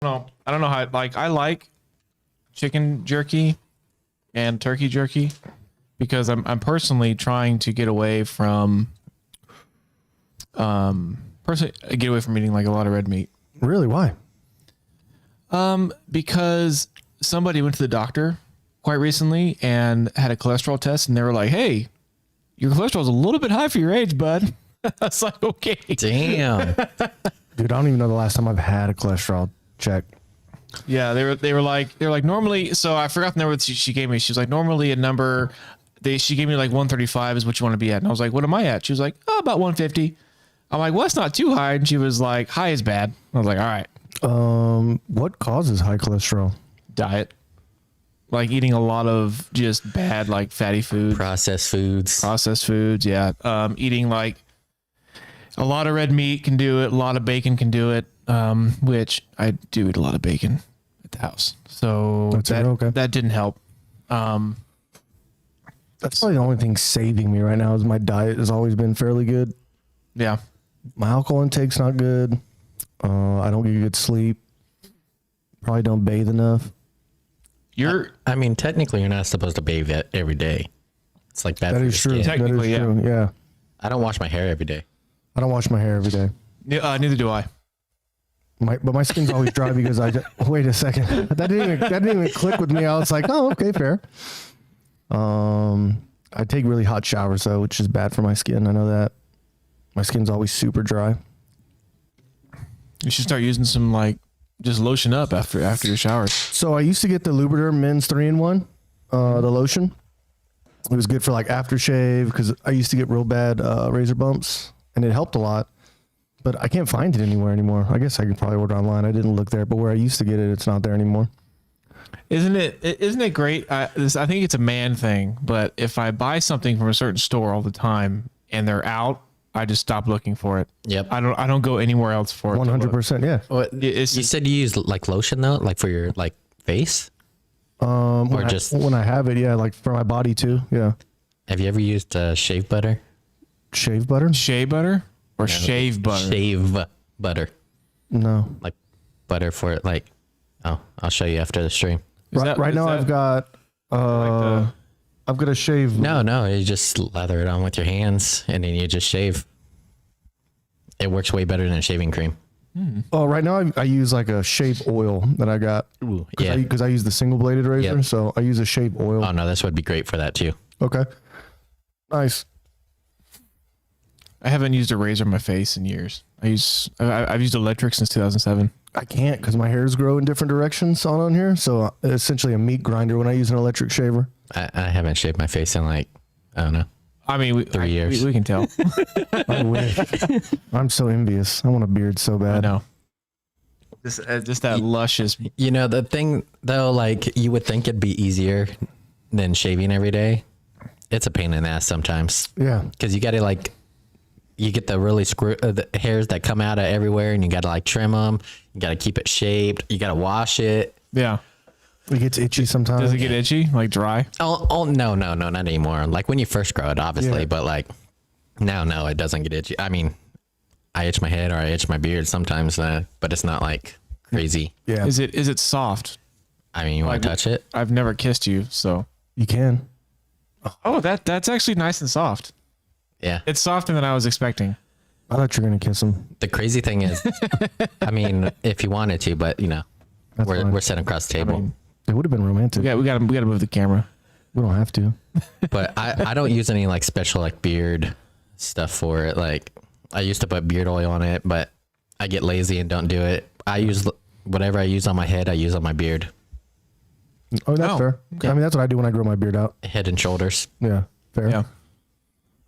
No, I don't know how. Like, I like chicken jerky and turkey jerky because I'm personally trying to get away from eating like a lot of red meat. Really? Why? Because somebody went to the doctor quite recently and had a cholesterol test, and they were like, "Hey, your cholesterol is a little bit high for your age, bud." I was like, "Okay." Damn. Dude, I don't even know the last time I've had a cholesterol check. Yeah, they were like normally. So I forgot the number that she gave me. She was like, normally a number. She gave me like 135 is what you want to be at, and I was like, "What am I at?" She was like, "Oh, about 150." I'm like, "Well, that's not too high," and she was like, "High is bad." I was like, "All right." What causes high cholesterol? Diet, like eating a lot of just bad, like fatty food, Processed foods. Yeah. Eating like a lot of red meat can do it. A lot of bacon can do it. Which I do eat a lot of bacon at the house. So that didn't help. That's probably the only thing saving me right now is my diet has always been fairly good. Yeah. My alcohol intake's not good. I don't get good sleep. Probably don't bathe enough. I mean, technically, you're not supposed to bathe every day. It's like bad. That for is your true. skin. Technically, that is true. Yeah. I don't wash my hair every day. I don't wash my hair every day. Neither do I. But my skin's always dry because wait a second. That didn't even click with me. I was like, oh, okay, fair. I take really hot showers though, which is bad for my skin. I know that. My skin's always super dry. You should start using some like just lotion up after your showers. So I used to get the Lubriderm Men's 3-in-1, the lotion. It was good for like aftershave because I used to get real bad razor bumps, and it helped a lot. But I can't find it anywhere anymore. I guess I could probably order online. I didn't look there, but where I used to get it, it's not there anymore. Isn't it great? I think it's a man thing, but if I buy something from a certain store all the time and they're out, I just stop looking for it. Yep. I don't go anywhere else for it. 100%. Yeah. Well, you said you use like lotion though, like for your like face. When I have it, yeah, like for my body too. Yeah. Have you ever used shave butter? Shave butter? Shea butter or shave butter? Shave butter. No. Like butter for it. Like, oh, I'll show you after the stream. Right now I've got I've got a shave. No, you just lather it on with your hands and then you just shave. It works way better than shaving cream. Oh, right now I use like a shave oil that I got. Ooh, Because I use the single bladed razor, so I use a shave oil. Oh no, this would be great for that too. Okay. Nice. I haven't used a razor on my face in years. I've used electric since 2007. I can't because my hairs grow in different directions on here. So essentially a meat grinder when I use an electric shaver. I haven't shaved my face in like, I don't know. I mean, 3 years. We can tell. I wish. I'm so envious. I want a beard so I bad. know. Just that luscious. You know, the thing though, like you would think it'd be easier than shaving every day. It's a pain in the ass sometimes. Yeah. Because you got to like, you get the really the hairs that come out of everywhere and you got to like trim them. You got to keep it shaved. You got to wash it. Yeah. It gets itchy sometimes. Does it get itchy? Like dry? Oh, no, not anymore. Like when you first grow it, obviously, Yeah. but like now, no, it doesn't get itchy. I mean, I itch my head or I itch my beard sometimes, but it's not like crazy. Yeah. Is it soft? I mean, you want to touch it? I've never kissed you, so. You can. Oh, that's actually nice and soft. Yeah. It's softer than I was expecting. I thought you were going to kiss him. The crazy thing is, I mean, if you wanted to, but you know, That's fine. we're sitting across the table. It would have been romantic. We got to move the camera. We don't have to. But I don't use any like special like beard stuff for it. Like I used to put beard oil on it, but I get lazy and don't do it. I use whatever I use on my head, I use on my beard. Oh, that's fair. Yeah. I mean, that's what I do when I grow my beard out. Head and shoulders. Yeah, fair. Yeah.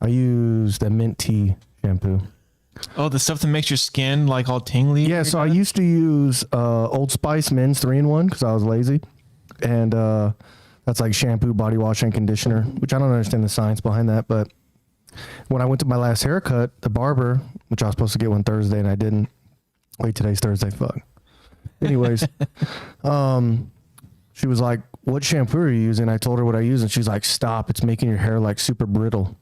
I use the mint tea shampoo. Oh, the stuff that makes your skin like all tingly. Yeah, so I used to use Old Spice Men's 3-in-1 because I was lazy. And that's like shampoo, body wash, and conditioner, which I don't understand the science behind that. But when I went to my last haircut, the barber, which I was supposed to get one Thursday and I didn't. Wait, today's Thursday. Fuck. Anyways, she was like, "What shampoo are you using?" I told her what I use, and she's like, "Stop! It's making your hair like super brittle."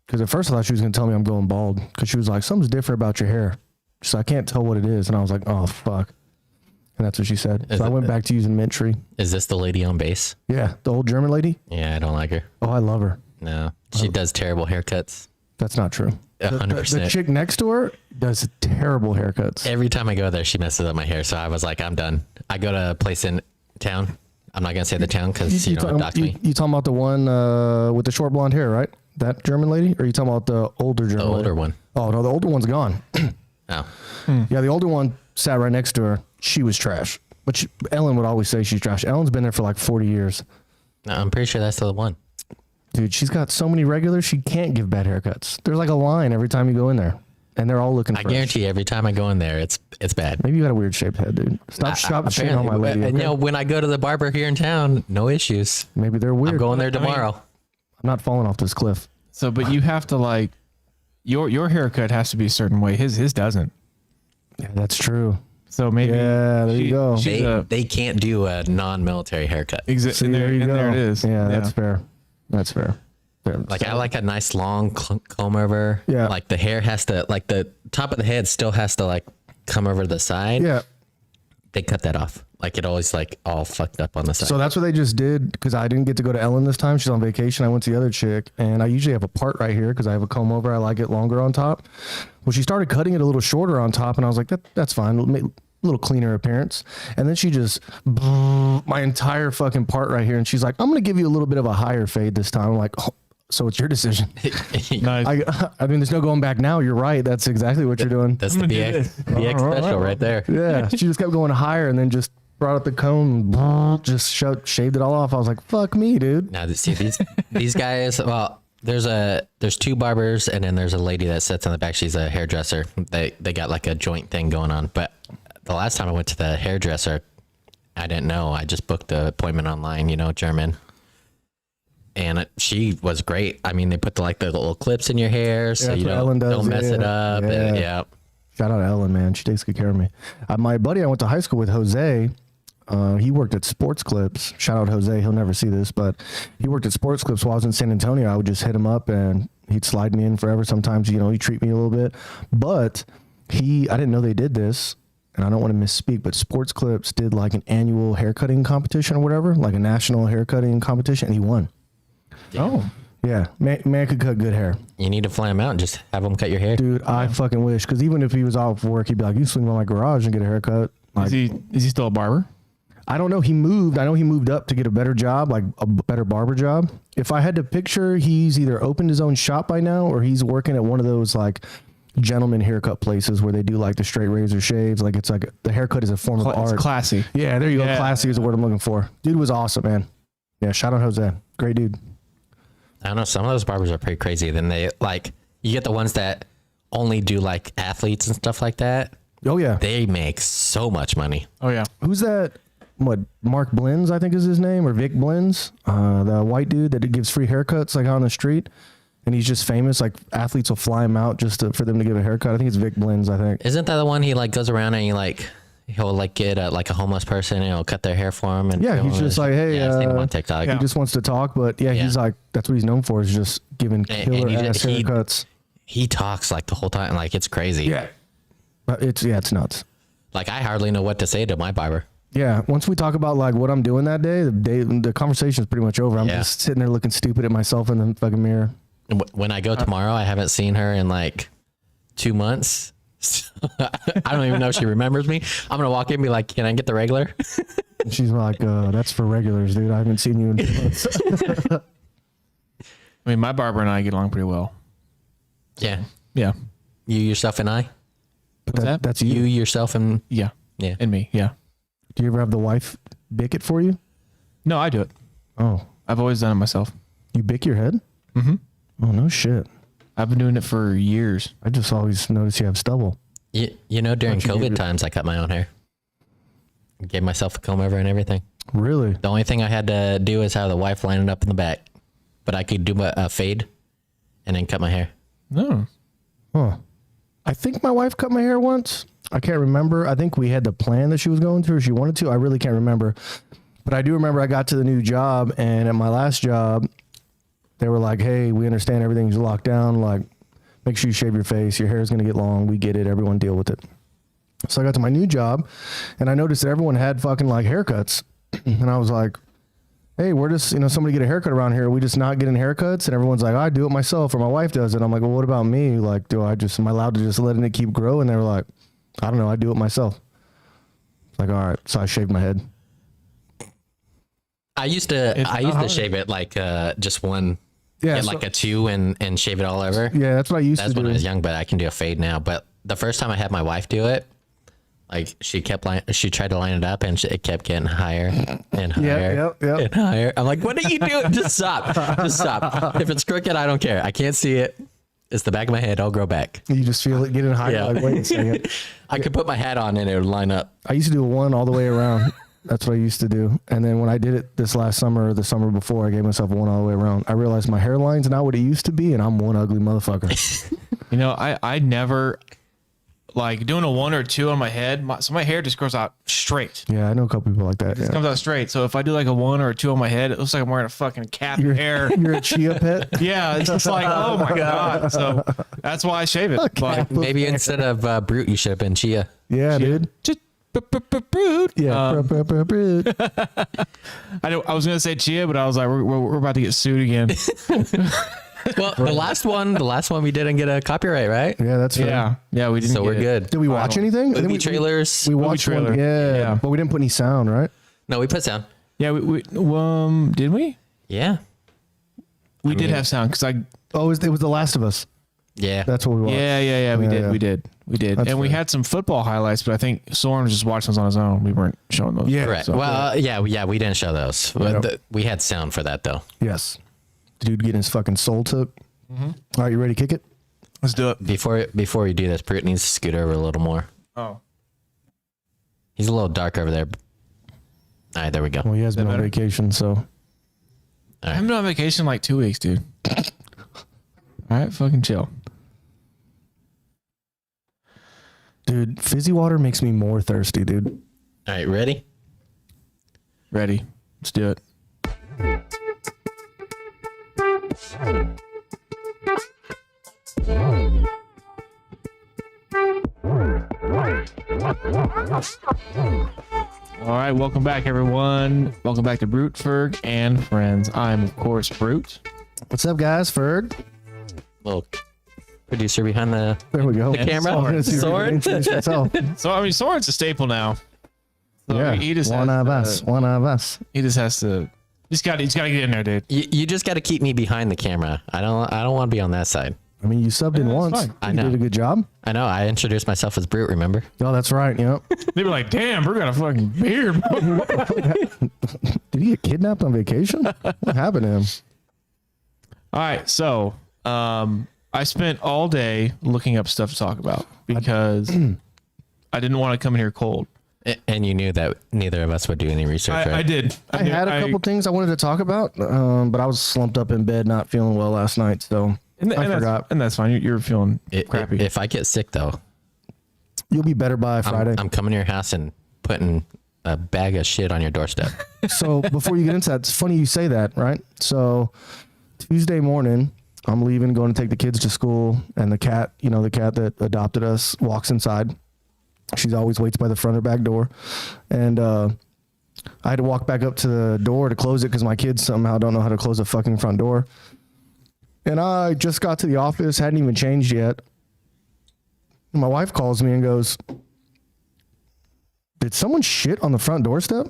Because at first I thought she was gonna tell me I'm going bald. Because she was like, "Something's different about your hair." She's like, "I can't tell what it is," and I was like, "Oh fuck." And that's what she said. Is So I it- went back to using mint tree. Is this the lady on base? Yeah, the old German lady. Yeah, I don't like her. Oh, I love her. No, she does terrible haircuts. That's not true. 100%. The chick next to her does terrible haircuts. Every time I go there, she messes up my hair. So I was like, I'm done. I go to a place in town. I'm not gonna say the town because you don't dox me. You talking about the one with the short blonde hair, right? That German lady? Or are you talking about the older German The lady? older one. Oh, no, the older one's gone. Oh, Yeah, the older one sat right next to her. She was trash. But Ellen would always say she's trash. Ellen's been there for like 40 years. no, I'm pretty sure that's the one. Dude, she's got so many regulars, she can't give bad haircuts. There's like a line every time you go in there. And they're all looking I fresh. guarantee every time I go in there, it's bad. Maybe you got a weird shaped head, dude. Stop shitting on my lady. You okay? know, when I go to the barber here in town, no issues. Maybe they're weird. I'm going there I mean- tomorrow. I'm not falling off this cliff. So, but you have to like your haircut has to be a certain way. His doesn't. Yeah, that's true. So maybe Yeah, there you go. she's They can't do a non-military haircut. See, and there you go. it is. Yeah, that's fair. That's fair. Like I like a nice long comb over. Yeah. Like the hair has to, like the top of the head still has to like come over the side. Yeah. They cut that off. Like it always like all fucked up on the side. So that's what they just did because I didn't get to go to Ellen this time. She's on vacation. I went to the other chick, and I usually have a part right here because I have a comb over. I like it longer on top. Well, she started cutting it a little shorter on top, and I was like, that's fine. It'll make a little cleaner appearance. And then she just my entire fucking part right here, and she's like, I'm gonna give you a little bit of a higher fade this time. I'm like, oh, so it's your decision. Nice. I mean, there's no going back now. You're right. That's exactly what you're doing. That's the BX special right there. Yeah, she just kept going higher, and then just brought up the comb, just shaved it all off. I was like, "Fuck me, dude." Now see these guys. Well, there's two barbers, and then there's a lady that sits in the back. She's a hairdresser. They got like a joint thing going on. But the last time I went to the hairdresser, I didn't know. I just booked the appointment online. You know, German. And she was great. I mean, they put the little clips in your hair so that's you what Ellen does, don't mess it up. yeah. And, yeah. Shout out to Ellen, man. She takes good care of me. My buddy I went to high school with, Jose. He worked at Sports Clips. Shout out Jose. He'll never see this, but he worked at Sports Clips while I was in San Antonio. I would just hit him up, and he'd slide me in forever. Sometimes, he'd treat me a little bit. But I didn't know they did this, and I don't want to misspeak, but Sports Clips did like an annual haircutting competition or whatever, like a national haircutting competition, and he won. Oh, Yeah, man could cut good hair. You need to fly him out and just have him cut your hair. Dude, I fucking wish, because even if he was off work, he'd be like, you swing by my garage and get a haircut. Like, is he still a barber? I don't know. He moved. I know he moved up to get a better job, like a better barber job. If I had to picture, he's either opened his own shop by now, or he's working at one of those like gentleman haircut places where they do like the straight razor shaves. Like it's like the haircut is a form of It's art. classy. Yeah, there you go. Yeah. Classy is the word I'm looking for. Dude was awesome, man. Yeah, shout out Jose. Great dude. I don't know. Some of those barbers are pretty crazy. Then they you get the ones that only do like athletes and stuff like that. Oh yeah. They make so much money. Oh yeah. Who's that? What, Mark Blins, I think is his name, or Vic Blins, the white dude that gives free haircuts like on the street, and he's just famous. Like athletes will fly him out just for them to give a haircut. I think it's Vic Blins. I think. Isn't that the one he goes around and he'll get a homeless person and he'll cut their hair for him? And Yeah, film he's it. just like, hey, yeah, I've seen him on TikTok. he just wants to talk, but yeah, he's like, that's what he's known for, is just giving killer ass haircuts. He talks like the whole time, like it's crazy. Yeah, but it's nuts. Like I hardly know what to say to my barber. Yeah, once we talk about like what I'm doing that day, the conversation is pretty much over. I'm Yeah. just sitting there looking stupid at myself in the fucking mirror. When I go tomorrow, I haven't seen her in like 2 months. So, I don't even know if she remembers me. I'm gonna walk in and be like, "Can I get the regular?" And she's like, that's for regulars, dude. I haven't seen you in 2 months. I mean, my barber and I get along pretty well. Yeah, Yeah. you yourself and I. But that? that's You you. yourself and Yeah. yeah. And me. Yeah. Do you ever have the wife bick it for you? No, I do it. Oh, I've always done it myself. you bick your head? Mm-hmm. Oh, no shit. I've been doing it for years. I just always notice you have stubble. You know, during Don't you give COVID it- times, I cut my own hair. Gave myself a comb over and everything. Really? The only thing I had to do is have the wife line it up in the back, but I could do a fade and then cut my hair. No. Huh. I think my wife cut my hair once. I can't remember. I think we had the plan that she was going to, or she wanted to. I really can't remember. But I do remember I got to the new job, and at my last job, they were like, hey, we understand everything's locked down. Like, make sure you shave your face. Your hair is going to get long. We get it. Everyone deal with it. So I got to my new job and I noticed that everyone had fucking like haircuts. And I was like, hey, we're just, somebody get a haircut around here. We just not getting haircuts. And everyone's like, I do it myself or my wife does it. I'm like, well, what about me? Like, am I allowed to just letting it keep growing? They were like, I don't know. I do it myself. Like, all right. So I shaved my head. I used to shave it like just one, like a 2 and shave it all over. Yeah, that's what I used to do. That's when I was young, but I can do a fade now. But the first time I had my wife do it, like she tried to line it up and it kept getting higher and higher and higher. I'm like, what are you doing? Just stop. Just stop. If it's crooked, I don't care. I can't see it. It's the back of my head. I'll grow back. You just feel it getting higher. Yeah. Like, wait a second. I could put my hat on and it would line up. I used to do a 1 all the way around. That's what I used to do. And then when I did it this last summer or the summer before, I gave myself a 1 all the way around. I realized my hairline's not what it used to be, and I'm one ugly motherfucker. I never like doing a 1 or 2 on my head. So my hair just grows out straight. Yeah, I know a couple people like that. It comes out straight. So if I do like a 1 or a 2 on my head, it looks like I'm wearing a fucking cap of hair. You're a chia pet? Yeah, it's just like, oh my God. So that's why I shave it. But Maybe instead of Brute, you should have been Chia. Yeah, dude. just brute. Yeah. Brute. I was gonna say chia, but I was like, we're about to get sued again. Well, the last one we didn't get a copyright, right? Yeah, that's fair. Yeah, we didn't. So we're get it. good. Did we watch anything? I think Movie trailers. We watched trailer. one. Yeah, Yeah. but we didn't put any sound, right? No, we put sound. Yeah, we did we? Yeah. We did have sound because Oh, it was The Last of Us. Yeah. That's what we watched. Yeah, we Yeah, did. yeah. We did. That's And we fair. had some football highlights, but I think Soren was just watching those on his own. We weren't showing those. Yeah. Correct. So- Well, yeah, we didn't show those. But we had sound for that though. Yes. The dude getting his fucking soul took. All right, you ready to kick it? Let's do it. Before we do this, Brute needs to scoot over a little more. Oh. He's a little dark over there. All right, there we go. Well, he has been on better? vacation, so. I haven't been on vacation in like 2 weeks, dude. All right, fucking chill. Dude, fizzy water makes me more thirsty, dude. All right, ready? Ready. Let's do it. All right, welcome back, everyone. Welcome back to Brute, Ferg, and Friends. I'm, of course, Brute. What's up, guys? Ferg. Little producer behind the There we go. The camera. I was gonna see if you Sword. could introduce yourself. So, I mean, Soren's a staple now. So Yeah, he just one has of to- us. One of us. He just has to. He's got to get in there, dude. You just got to keep me behind the camera. I don't want to be on that side. I mean, you subbed in that's once. fine. I You know. did a good job. I know. I introduced myself as Brute. Remember? Oh, that's right. Yep. They were like, "Damn, we're got a fucking beard." Did he get kidnapped on vacation? What happened to him? All right, so I spent all day looking up stuff to talk about because I didn't want to come in here cold. And you knew that neither of us would do any research, right? I did. I had a couple things I wanted to talk about, but I was slumped up in bed, not feeling well last night, so I forgot. and that's fine. You're feeling crappy. If I get sick though, You'll be better by Friday. I'm coming to your house and putting a bag of shit on your doorstep. So before you get into that, it's funny you say that, right? So Tuesday morning, I'm leaving, going to take the kids to school, and the cat, the cat that adopted us, walks inside. She's always waits by the front or back door, and I had to walk back up to the door to close it because my kids somehow don't know how to close the fucking front door. And I just got to the office, hadn't even changed yet. And my wife calls me and goes, "Did someone shit on the front doorstep?"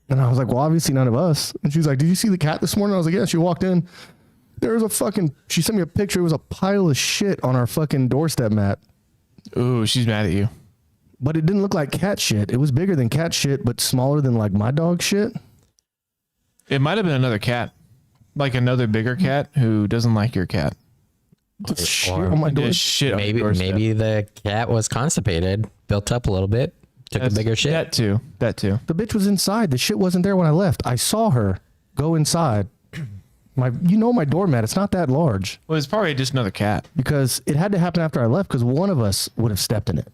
And I was like, "Well, obviously none of us." And she's like, "Did you see the cat this morning?" I was like, "Yeah." She walked in. There was she sent me a picture. It was a pile of shit on our fucking doorstep mat. Ooh, she's mad at you. But it didn't look like cat shit. It was bigger than cat shit, but smaller than like my dog shit. It might have been another cat, like another bigger cat who doesn't like your cat. Shit or on my Did door. shit on your maybe doorstep. the cat was constipated, built up a little bit, took a bigger shit. That too. The bitch was inside. The shit wasn't there when I left. I saw her go inside. My doormat. It's not that large Well, it's probably just another cat. because it had to happen after I left because one of us would have stepped in it.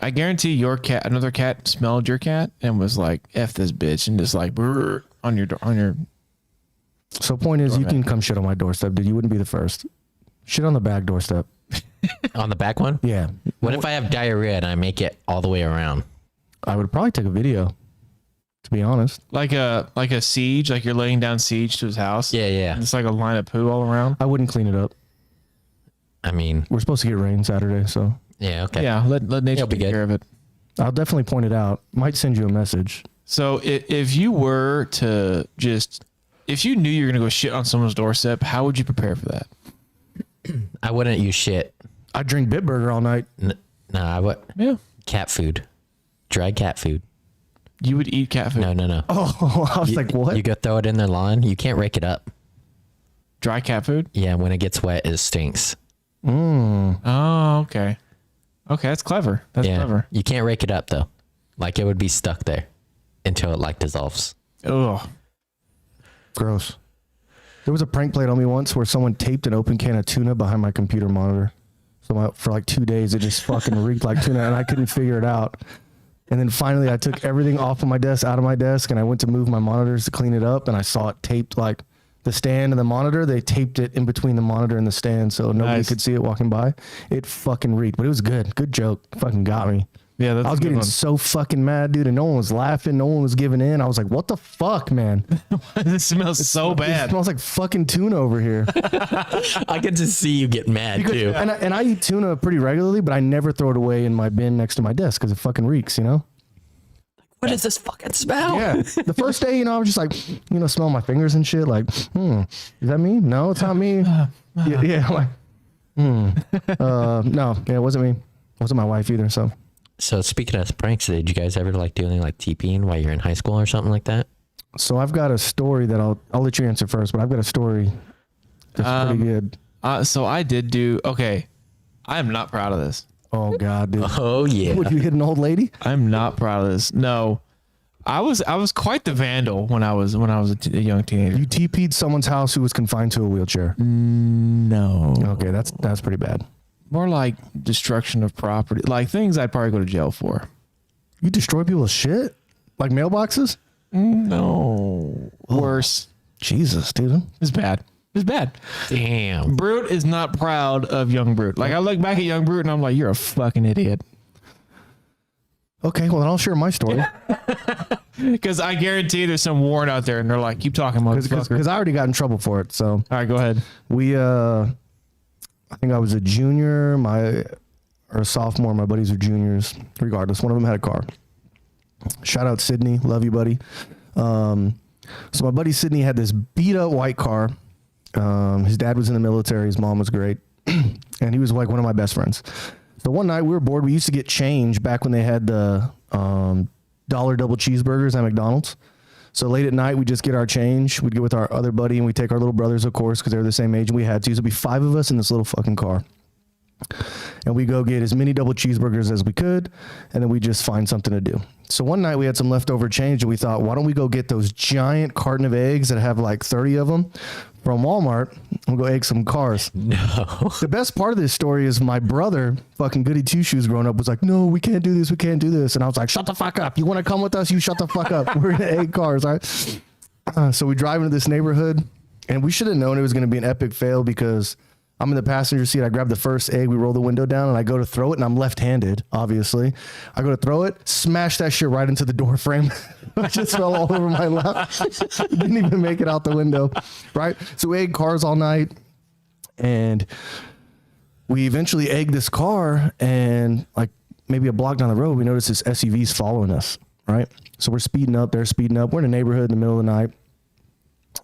I guarantee another cat smelled your cat and was like, "F this bitch," and just like brrr, on your. So point is, you can come shit on my doorstep, dude. You wouldn't be the first. Shit on the back doorstep. On the back one? Yeah. What if I have diarrhea and I make it all the way around? I would probably take a video, to be honest. Like a siege, like you're laying down siege to his house. Yeah, yeah. It's like a line of poo all around. I wouldn't clean it up. I mean, We're supposed to get rain Saturday, so yeah, okay. Yeah, let nature It'll be take good. care of it. I'll definitely point it out. Might send you a message. So if you were to if you knew you were gonna go shit on someone's doorstep, how would you prepare for that? I wouldn't use shit. I'd drink Bitburger all night. No, I would. Yeah, Cat food. Dried cat food. you would eat cat food. No. Oh, I was You- like, what? You go throw it in their lawn. You can't rake it up. Dry cat food. Yeah, when it gets wet, it stinks. Oh, okay. Okay, that's clever. That's Yeah. clever. You can't rake it up though. Like it would be stuck there until it like dissolves. Oh, Gross. There was a prank played on me once where someone taped an open can of tuna behind my computer monitor. So for like 2 days, it just fucking reeked like tuna, and I couldn't figure it out. And then finally, I took everything off of my desk, out of my desk, and I went to move my monitors to clean it up, and I saw it taped like the stand and the monitor. They taped it in between the monitor and the stand, so nobody Nice. could see it walking by. It fucking reeked, but it was good. Good joke. Fucking got me. yeah. That's I was a good getting one. so fucking mad, dude, and no one was laughing. No one was giving in. I was like, what the fuck, man? This smells so It bad. smells like fucking tuna over here. I get to see you get mad too. And I eat tuna pretty regularly, but I never throw it away in my bin next to my desk because it fucking reeks, you know? What is this fucking smell? Yeah. The first day, I was just like, smell my fingers and shit. Like, is that me? No, it's not me. Yeah. Like, no, yeah, it wasn't me. It wasn't my wife either. So So speaking of pranks, did you guys ever like do anything like TPing while you're in high school or something like that? I've got a story that I'll let you answer first, but I've got a story that's pretty good. So I did do. Okay, I am not proud of this. Oh God, dude. Oh yeah. Would you hit an old lady? I'm not proud of this. No, I was quite the vandal when I was a young teenager. You TP'd someone's house who was confined to a wheelchair. No, Okay, that's pretty bad. more like destruction of property, like things I'd probably go to jail for. You destroy people's shit? Like mailboxes? No, worse. Jesus, dude. It's bad. It's bad. Damn. Brute is not proud of young Brute. Like I look back at young Brute and I'm like, you're a fucking idiot. Okay, well then I'll share my story. Because I guarantee there's some warrant out there and they're like, keep talking, motherfucker. Because I already got in trouble for it. So All right, go ahead. I think I was a junior, or a sophomore. My buddies were juniors. Regardless, one of them had a car. Shout out Sydney, love you, buddy. So my buddy Sydney had this beat up white car. His dad was in the military. His mom was great, and he was like one of my best friends. So one night we were bored. We used to get change back when they had the dollar double cheeseburgers at McDonald's. So late at night, we just get our change. We'd get with our other buddy, and we take our little brothers, of course, because they were the same age, and we had to. So it'd be 5 of us in this little fucking car. And we go get as many double cheeseburgers as we could, and then we just find something to do. So one night we had some leftover change, and we thought, why don't we go get those giant carton of eggs that have like 30 of them from Walmart, and we'll go egg some cars. No. The best part of this story is my brother, fucking goody two-shoes growing up, was like, no, we can't do this, we can't do this. And I was like, shut the fuck up. You want to come with us? You shut the fuck up. We're gonna egg cars, all right? So we drive into this neighborhood, and we should have known it was going to be an epic fail because I'm in the passenger seat. I grab the first egg. We roll the window down, and I go to throw it, and I'm left-handed, obviously. I go to throw it, smash that shit right into the door frame. I just fell all over my lap. Didn't even make it out the window, right? So we egg cars all night, and we eventually egg this car, and like maybe a block down the road, we notice this SUV's following us, right? So we're speeding up. They're speeding up. We're in a neighborhood in the middle of the night.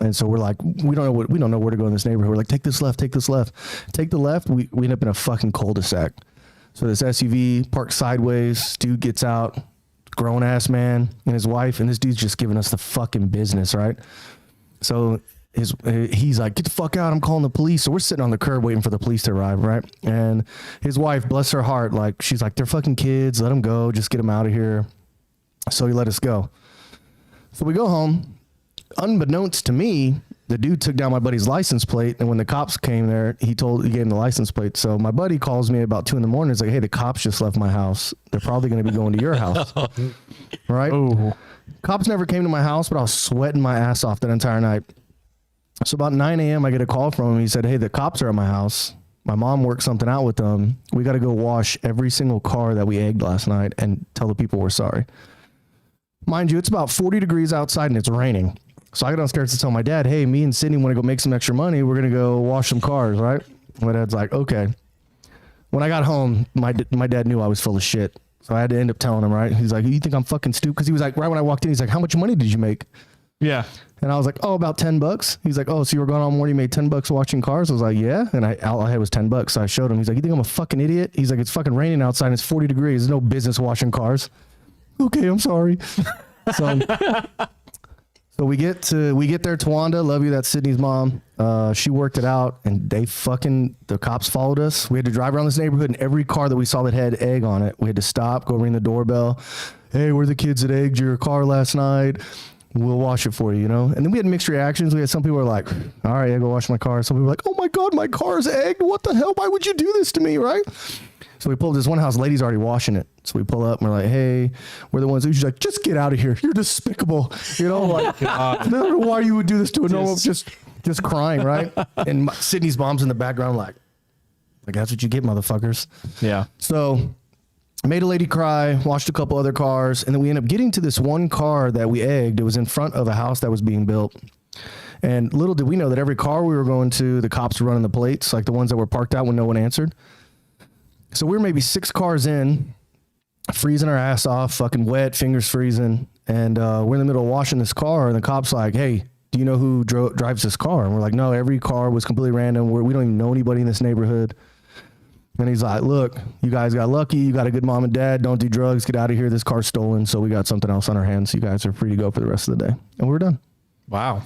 And so we're like, we don't know where to go in this neighborhood. We're like, take this left, take this left. Take the left, we end up in a fucking cul-de-sac. So this SUV parks sideways, dude gets out, grown ass man and his wife, and this dude's just giving us the fucking business, right? So he's like, get the fuck out, I'm calling the police. So we're sitting on the curb waiting for the police to arrive, right? And his wife, bless her heart, like she's like, they're fucking kids, let them go, just get them out of here. So he let us go. So we go home. Unbeknownst to me, the dude took down my buddy's license plate, and when the cops came there, he gave him the license plate. So my buddy calls me about 2 a.m. He's like, hey, the cops just left my house. They're probably going to be going to your house. Right? Oh, Cops never came to my house, but I was sweating my ass off that entire night. So about 9 a.m., I get a call from him. He said, hey, the cops are at my house. my mom worked something out with them. We got to go wash every single car that we egged last night and tell the people we're sorry. Mind you, it's about 40 degrees outside and it's raining. So I go downstairs to tell my dad, hey, me and Sydney want to go make some extra money. We're going to go wash some cars, right? My dad's like, okay. When I got home, my dad knew I was full of shit. So I had to end up telling him, right? He's like, you think I'm fucking stupid? Because he was like, right when I walked in, he's like, how much money did you make? Yeah. And I was like, oh, about $10. He's like, oh, so you were going all morning, you made $10 watching cars? I was like, yeah. And all I had was $10. So I showed him. He's like, you think I'm a fucking idiot? He's like, it's fucking raining outside and it's 40 degrees. There's no business washing cars. Okay, I'm sorry. So we get there, Tawanda, love you, that's Sydney's mom. She worked it out, and the cops followed us. We had to drive around this neighborhood, and every car that we saw that had egg on it, we had to stop, go ring the doorbell. Hey, we're the kids that egged your car last night. We'll wash it for you, you know? And then we had mixed reactions. We had some people were like, all right, yeah, go wash my car. Some people were like, oh my God, my car's egged. What the hell? Why would you do this to me, right? So we pulled this one house, lady's already washing it. So we pull up and we're like, hey, we're the ones who's like, just get out of here. You're despicable. You know, like, I don't know why you would do this to a normal, just crying, right? And Sydney's mom's in the background like, that's what you get, motherfuckers. Yeah. So made a lady cry, washed a couple other cars, and then we ended up getting to this one car that we egged. It was in front of a house that was being built. And little did we know that every car we were going to, the cops were running the plates, like the ones that were parked out when no one answered. So we were maybe 6 cars in, freezing our ass off, fucking wet, fingers freezing. And we're in the middle of washing this car, and the cop's like, hey, do you know who drives this car? And we're like, no, every car was completely random. We don't even know anybody in this neighborhood. And he's like, look, you guys got lucky. You got a good mom and dad. Don't do drugs. Get out of here. This car's stolen. So we got something else on our hands. You guys are free to go for the rest of the day. And we're done. Wow.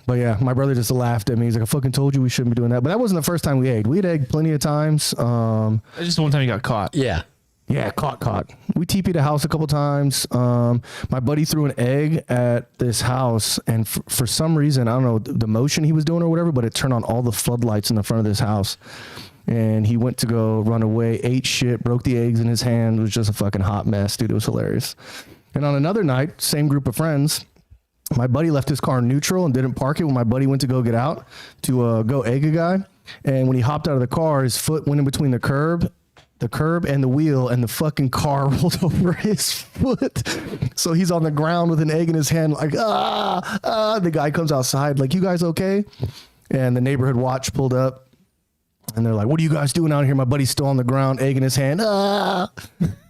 But yeah, my brother just laughed at me. He's like, I fucking told you we shouldn't be doing that. But that wasn't the first time we egged. We had egged plenty of times. Just one time you got caught. Yeah. Yeah, caught. We TP'd a house a couple times. My buddy threw an egg at this house, and for some reason, I don't know the motion he was doing or whatever, but it turned on all the floodlights in the front of this house. And he went to go run away, ate shit, broke the eggs in his hand. It was just a fucking hot mess, dude. It was hilarious. And on another night, same group of friends, my buddy left his car in neutral and didn't park it when my buddy went to go get out to go egg a guy. And when he hopped out of the car, his foot went in between the curb and the wheel, and the fucking car rolled over his foot. So he's on the ground with an egg in his hand, like, The guy comes outside, like, you guys okay? And the neighborhood watch pulled up, and they're like, what are you guys doing out here? My buddy's still on the ground, egg in his hand.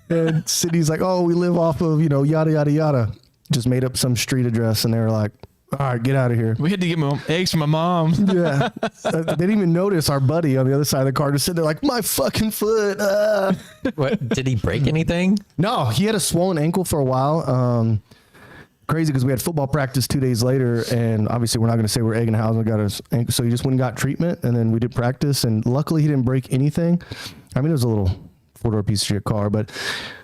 And Sydney's like, oh, we live off of, yada, yada, yada. Just made up some street address, and they were like, all right, get out of here. We had to get eggs from my mom. Yeah. They didn't even notice our buddy on the other side of the car just sitting there like, my fucking foot. What, did he break anything? No, he had a swollen ankle for a while. Crazy because we had football practice 2 days later, and obviously we're not going to say we're egging a house. We got his ankle, so he just went and got treatment, and then we did practice, and luckily he didn't break anything. I mean, it was a little 4-door piece of shit car, but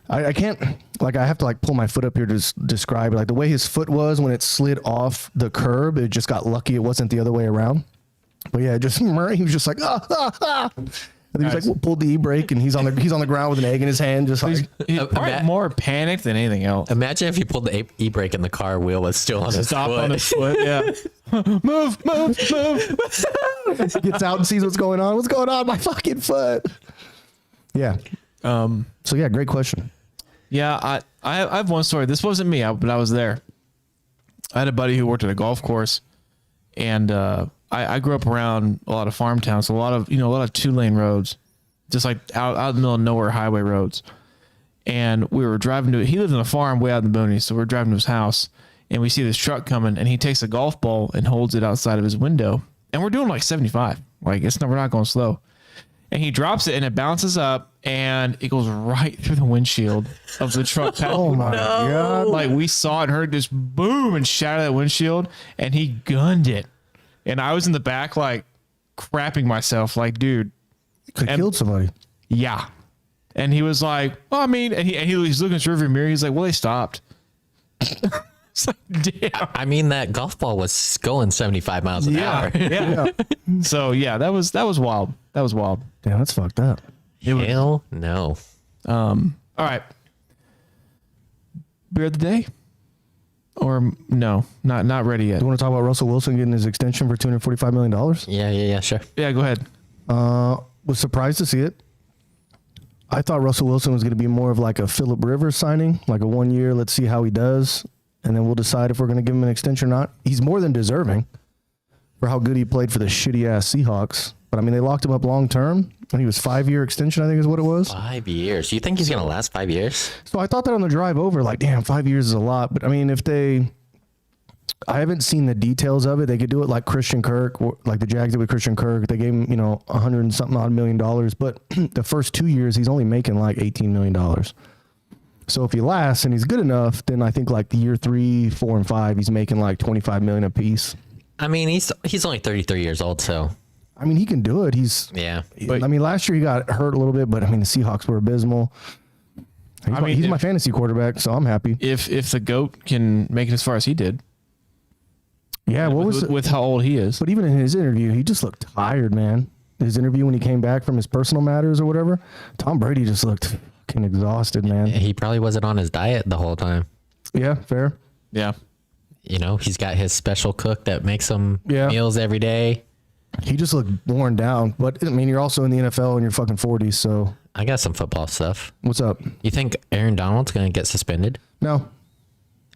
I can't, I have to pull my foot up here to describe it. The way his foot was when it slid off the curb, it just got lucky it wasn't the other way around. But yeah, he was just like, And he was like, pulled the e-brake, and he's on the ground with an egg in his hand, just like He's probably more panicked than anything else. Imagine if you pulled the e-brake and the car wheel was still on his Stop foot. on his foot. Yeah. move. gets out and sees what's going on. What's going on? My fucking foot. Yeah. So yeah, great question. Yeah, I have one story. This wasn't me, but I was there. I had a buddy who worked at a golf course, and I grew up around a lot of farm towns, so a lot of 2-lane roads, just like out in the middle of nowhere highway roads. And we were driving to, he lived in a farm way out in the boonies, so we're driving to his house, and we see this truck coming, and he takes a golf ball and holds it outside of his window, and we're doing like 75, we're not going slow. And he drops it, and it bounces up, and it goes right through the windshield of the truck. Oh my God. We saw it, heard this boom and shatter that windshield, and he gunned it. And I was in the back, crapping myself, dude. Could have killed somebody. Yeah. And he was like, well, I mean, and he's looking in the rearview mirror. He's like, well, they stopped. It's like, damn. I mean, that golf ball was going 75 miles an hour. Yeah. So yeah, that was wild. That was wild. Damn, that's fucked up. Hell no. All right. Beer of the day? Or no, not ready yet. Do you want to talk about Russell Wilson getting his extension for $245 million? Yeah, sure. Yeah, go ahead. Was surprised to see it. I thought Russell Wilson was going to be more of like a Phillip Rivers signing, like a 1 year. Let's see how he does, and then we'll decide if we're going to give him an extension or not. He's more than deserving for how good he played for the shitty ass Seahawks. But I mean, they locked him up long term, and he was 5-year extension, I think is what it was. 5 years. You think he's going to last 5 years? So I thought that on the drive over, like, damn, 5 years is a lot. But I mean, I haven't seen the details of it. They could do it like Christian Kirk, like the Jags did with Christian Kirk. They gave him, $100 and something odd million. But the first 2 years, he's only making like $18 million. So if he lasts and he's good enough, then I think like the year 3, 4, and 5, he's making like $25 million a piece. I mean, he's only 33 years old, so. I mean, he can do it. Yeah. I mean, last year he got hurt a little bit, but I mean, the Seahawks were abysmal. He's my fantasy quarterback, so I'm happy. If the GOAT can make it as far as he did. Yeah, with how old he is. But even in his interview, he just looked tired, man. His interview when he came back from his personal matters or whatever, Tom Brady just looked fucking exhausted, man. He probably wasn't on his diet the whole time. Yeah, fair. Yeah. He's got his special cook that makes him Yeah. meals every day. He just looked worn down. But, I mean, you're also in the NFL in your fucking 40s, so. I got some football stuff. What's up? You think Aaron Donald's going to get suspended? No.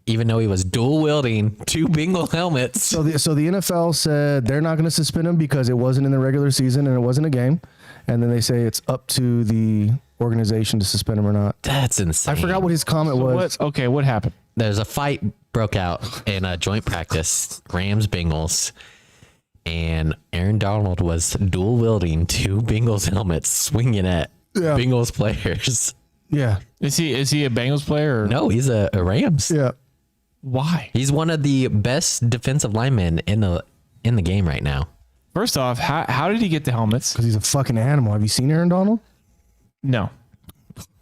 Even though he was dual wielding 2 Bengal helmets. So the NFL said they're not going to suspend him because it wasn't in the regular season and it wasn't a game. And then they say it's up to the organization to suspend him or not. That's insane. I forgot what his comment was. What happened? There's a fight broke out in a joint practice, Rams Bengals, and Aaron Donald was dual wielding 2 Bengals helmets, swinging at Bengals players. Yeah. Is he a Bengals player? Or? No, he's a Rams. Yeah. Why? He's one of the best defensive linemen in the game right now. First off, how did he get the helmets? Because he's a fucking animal. Have you seen Aaron Donald? No.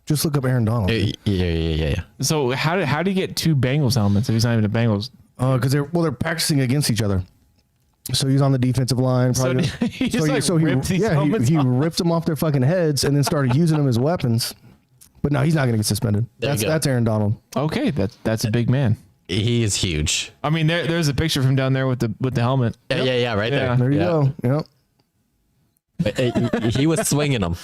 Just look up Aaron Donald. Yeah. So how did he get 2 Bengals helmets if he's not even a Bengals? Because they're practicing against each other. So he's on the defensive line. Probably. He ripped these helmets he off. ripped them off their fucking heads and then started using them as weapons. But no, he's not going to get suspended. That's Aaron Donald. Okay, that's a big man. He is huge. I mean, there's a picture of him down there with the helmet. Yeah, right Yeah. there. There you go. Yep. He was swinging them.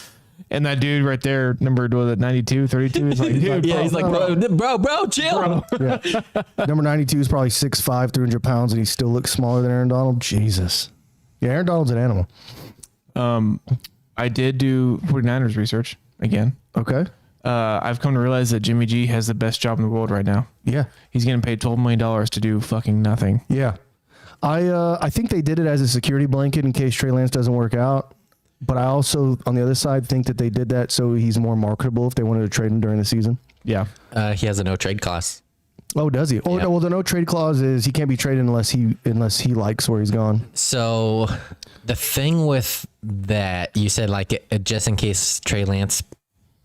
And that dude right there, number 92, 32, is like, dude, He's like, bro, chill. Yeah. Number 92 is probably 6'5", 300 pounds, and he still looks smaller than Aaron Donald. Jesus. Yeah, Aaron Donald's an animal. I did do 49ers research again. Okay. I've come to realize that Jimmy G has the best job in the world right now. Yeah. He's getting paid $12 million to do fucking nothing. Yeah. I think they did it as a security blanket in case Trey Lance doesn't work out. But I also, on the other side, think that they did that so he's more marketable if they wanted to trade him during the season. Yeah. He has a no trade clause. Oh, does he? Oh, Yeah. no. Well, the no trade clause is he can't be traded unless he likes where he's gone. So the thing with that, you said like just in case Trey Lance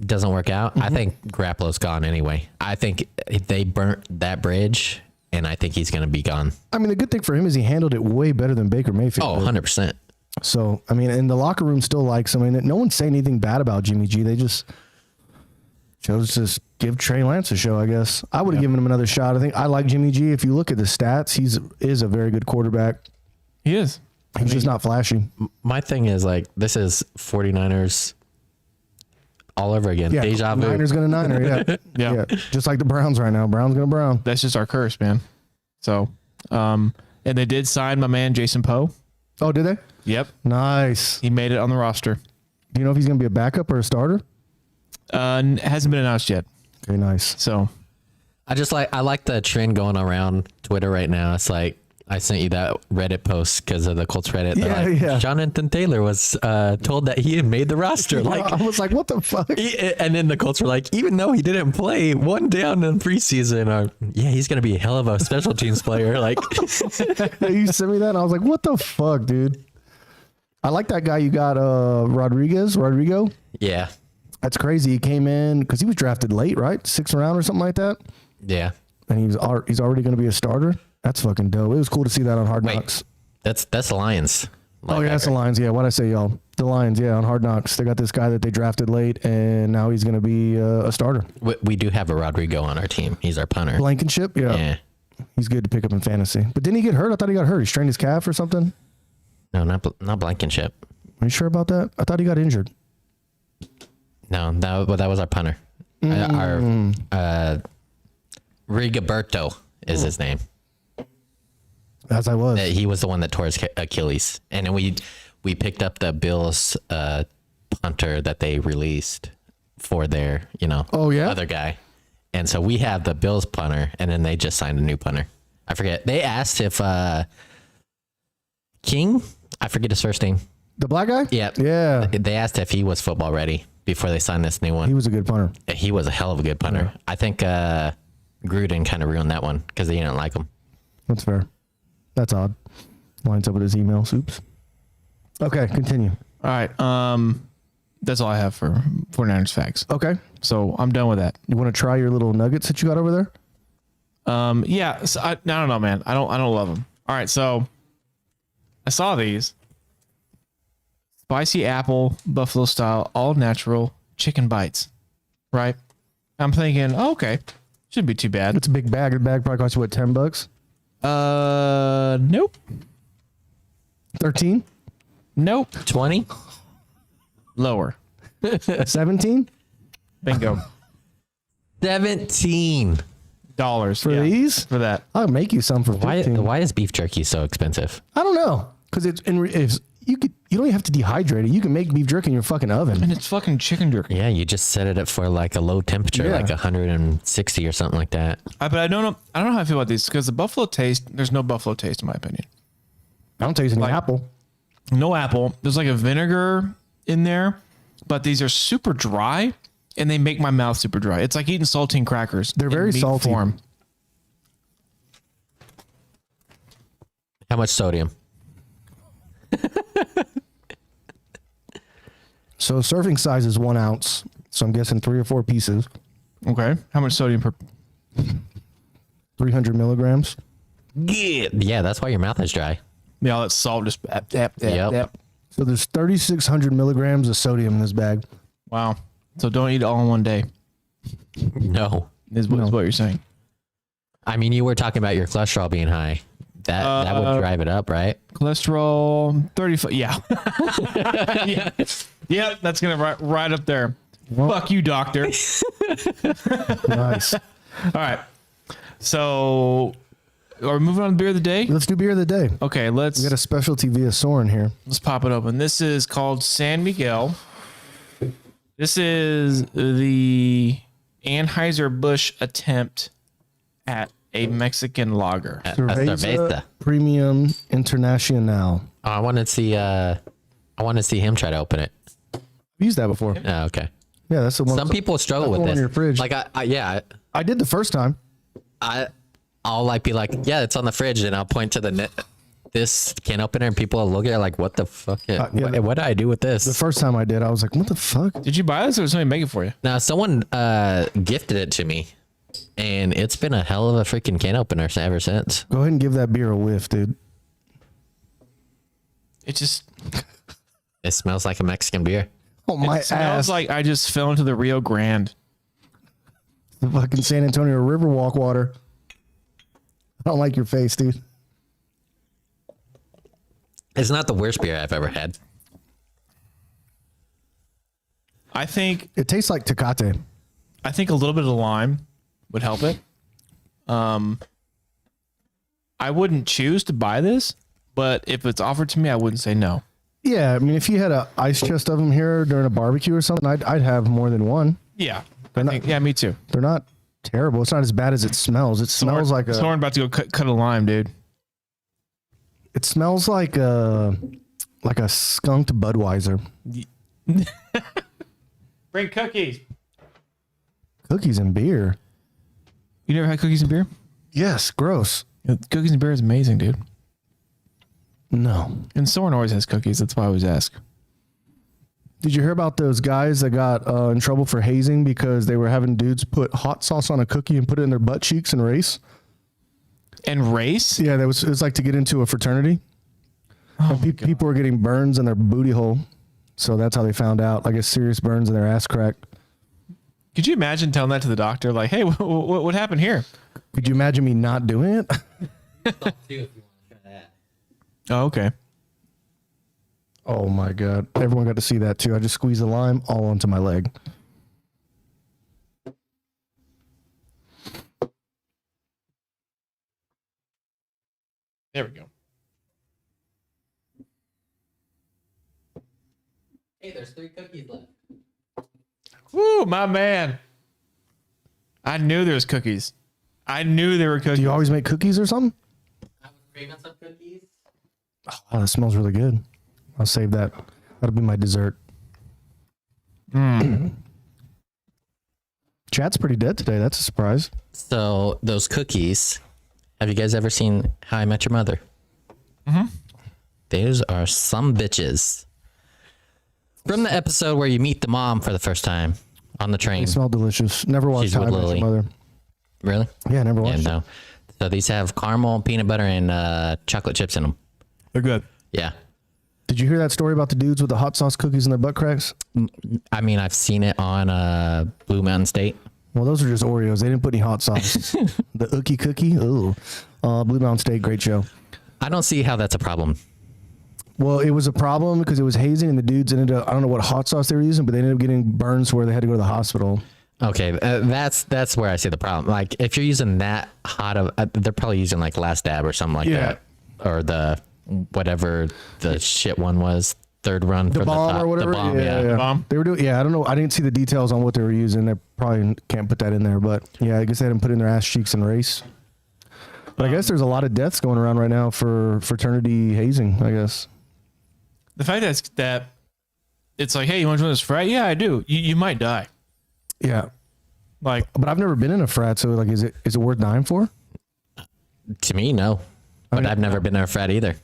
doesn't work out, I think Garoppolo's gone anyway. I think they burnt that bridge, and I think he's going to be gone. I mean, the good thing for him is he handled it way better than Baker Mayfield. Oh, did. 100%. So, I mean, and the locker room still likes him. I mean, no one's saying anything bad about Jimmy G. They just chose to give Trey Lance a show, I guess. I would have given him another shot. I think I like Jimmy G. If you look at the stats, is a very good quarterback. He is. He's just not flashy. My thing is like, this is 49ers all over again. Yeah, Deja vu. Niners gonna Niner. Yeah. Yeah. Just like the Browns right now. Browns gonna Brown. That's just our curse, man. So, and they did sign my man Jason Poe. Oh, did they? Yep. Nice. He made it on the roster. Do you know if he's gonna be a backup or a starter? Hasn't been announced yet. Okay, nice. So I like the trend going around Twitter right now. It's like, I sent you that Reddit post because of the Colts Reddit. They're like, Jonathan Taylor was told that he had made the roster. Like, I was like, what the fuck? And then the Colts were like, even though he didn't play one down in preseason, he's going to be a hell of a special teams player. Like, You sent me that, and I was like, what the fuck, dude? I like that guy you got, Rodrigo. yeah. That's crazy. He came in because he was drafted late, right? 6th round or something like that. Yeah. And he's already going to be a starter. That's fucking dope. It was cool to see that on Hard Knocks. That's the Lions. Oh, yeah, that's the Lions. Yeah, what'd I say, y'all? The Lions, yeah, on Hard Knocks. They got this guy that they drafted late, and now he's going to be a starter. We do have a Rodrigo on our team. He's our punter. Blankenship, yeah. Yeah. He's good to pick up in fantasy. But didn't he get hurt? I thought he got hurt. He strained his calf or something. No, not Blankenship. Are you sure about that? I thought he got injured. No, that was our punter. Our Rigoberto is his name. As I was. He was the one that tore his Achilles, and then we picked up the Bills punter that they released for their other guy, and so we have the Bills punter, and then they just signed a new punter. I forget. They asked if King, I forget his first name. The black guy? Yeah. They asked if he was football ready before they signed this new one. He was a good punter. He was a hell of a good punter. Yeah. I think Gruden kind of ruined that one because they didn't like him. That's fair. That's odd. Lines up with his email. Oops. Okay, continue. All right. That's all I have for 49ers facts. Okay. So I'm done with that. You want to try your little nuggets that you got over there? Yeah. So I don't know, man. I don't love them. All right. So I saw these. Spicy apple, buffalo style, all natural chicken bites. Right? I'm thinking, oh, okay. Shouldn't be too bad. It's a big bag. The bag probably costs you, what, $10? Nope. 13? Nope. 20? Lower. 17? Bingo. $17 for these? For that. I'll make you some for 15. Why is beef jerky so expensive? I don't know. Because you don't even have to dehydrate it. You can make beef jerky in your fucking oven. And it's fucking chicken jerky. Yeah, you just set it up for like a low temperature, like 160 or something like that. But I don't know how I feel about these because the buffalo taste, there's no buffalo taste in my opinion. I don't taste any apple. No apple. There's like a vinegar in there, but these are super dry and they make my mouth super dry. It's like eating saltine crackers. They're very salty. Form. How much sodium? So serving size is 1 ounce. So I'm guessing 3 or 4 pieces. Okay. How much sodium per? 300 milligrams. Yeah, that's why your mouth is dry. Yeah, all that salt just. Yep. So there's 3,600 milligrams of sodium in this bag. Wow. So don't eat it all in one day. No. Is what you're saying. I mean, you were talking about your cholesterol being high. That would drive it up, right? Cholesterol 35. Yeah. Yeah. Yep. That's gonna right up there. Well, fuck you, doctor. Nice. All right. So, are we moving on to beer of the day? Let's do beer of the day. Okay. We got a specialty via Soren here. Let's pop it open. This is called San Miguel. This is the Anheuser-Busch attempt at a Mexican lager. Cerveza. Premium Internacional. Oh, I want to see him try to open it. I've used that before. Oh, okay. Yeah, that's the one. Some people struggle with this. In your fridge. Like I did the first time. I'll like be like, yeah, it's on the fridge, and I'll point to this can opener, and people will look at it like, what the fuck? What did I do with this? The first time I did, I was like, what the fuck? Did you buy this or did somebody make it for you? Now, someone gifted it to me, and it's been a hell of a freaking can opener ever since. Go ahead and give that beer a whiff, dude. It smells like a Mexican beer. Oh, my it smells ass. like I just fell into the Rio Grande. The fucking San Antonio Riverwalk water. I don't like your face, dude. It's not the worst beer I've ever had. I think it tastes like Tecate. I think a little bit of lime would help it. I wouldn't choose to buy this, but if it's offered to me, I wouldn't say no. Yeah, I mean, if you had an ice chest of them here during a barbecue or something, I'd have more than one. Yeah, yeah, me too. They're not terrible. It's not as bad as it smells. It smells like a. Someone about to go cut a lime, dude. It smells like a skunked Budweiser. Bring cookies. Cookies and beer. You never had cookies and beer? Yes, gross. Cookies and beer is amazing, dude. No. And Soren always has cookies. That's why I always ask. Did you hear about those guys that got in trouble for hazing because they were having dudes put hot sauce on a cookie and put it in their butt cheeks and race? And race? Yeah, it was like to get into a fraternity. Oh, people were getting burns in their booty hole. So that's how they found out. Like, serious burns in their ass crack. Could you imagine telling that to the doctor? Like, hey, what happened here? Could you imagine me not doing it? Oh, okay. Oh my God. Everyone got to see that too. I just squeezed the lime all onto my leg. There we go. Hey, there's 3 cookies left. Woo, my man. I knew there was cookies. I knew there were cookies. Do you always make cookies or something? I was craving some cookies. Oh, that smells really good. I'll save that. That'll be my dessert. Chat's pretty dead today. That's a surprise. So those cookies, have you guys ever seen How I Met Your Mother? Mm-hmm. Those are some bitches. From the episode where you meet the mom for the first time on the train. They smell delicious. Never watched She's How I with Met Your Lily. Mother. Really? Yeah, never Yeah, watched it. no. So these have caramel, peanut butter, and chocolate chips in them. They're good. Yeah. Did you hear that story about the dudes with the hot sauce cookies in their butt cracks? I mean, I've seen it on Blue Mountain State. Well, those are just Oreos. They didn't put any hot sauce. The Ookie Cookie. Ooh. Blue Mountain State, great show. I don't see how that's a problem. Well, it was a problem because it was hazing and the dudes ended up, I don't know what hot sauce they were using, but they ended up getting burns where they had to go to the hospital. Okay, that's where I see the problem. Like, if you're using that hot of, they're probably using like Last Dab or something like that, or the whatever the shit one was, third run The for bomb the top, or whatever. The bomb, yeah. Bomb? They were doing, I don't know. I didn't see the details on what they were using. They probably can't put that in there, but yeah, I guess they didn't put in their ass cheeks and race. But I guess there's a lot of deaths going around right now for fraternity hazing, I guess. The fact that it's like, hey, you want to join this frat? Yeah, I do. You might die. Yeah. Like, But I've never been in a frat, so like, is it worth dying for? To me, no. But mean, I've never been to a frat either.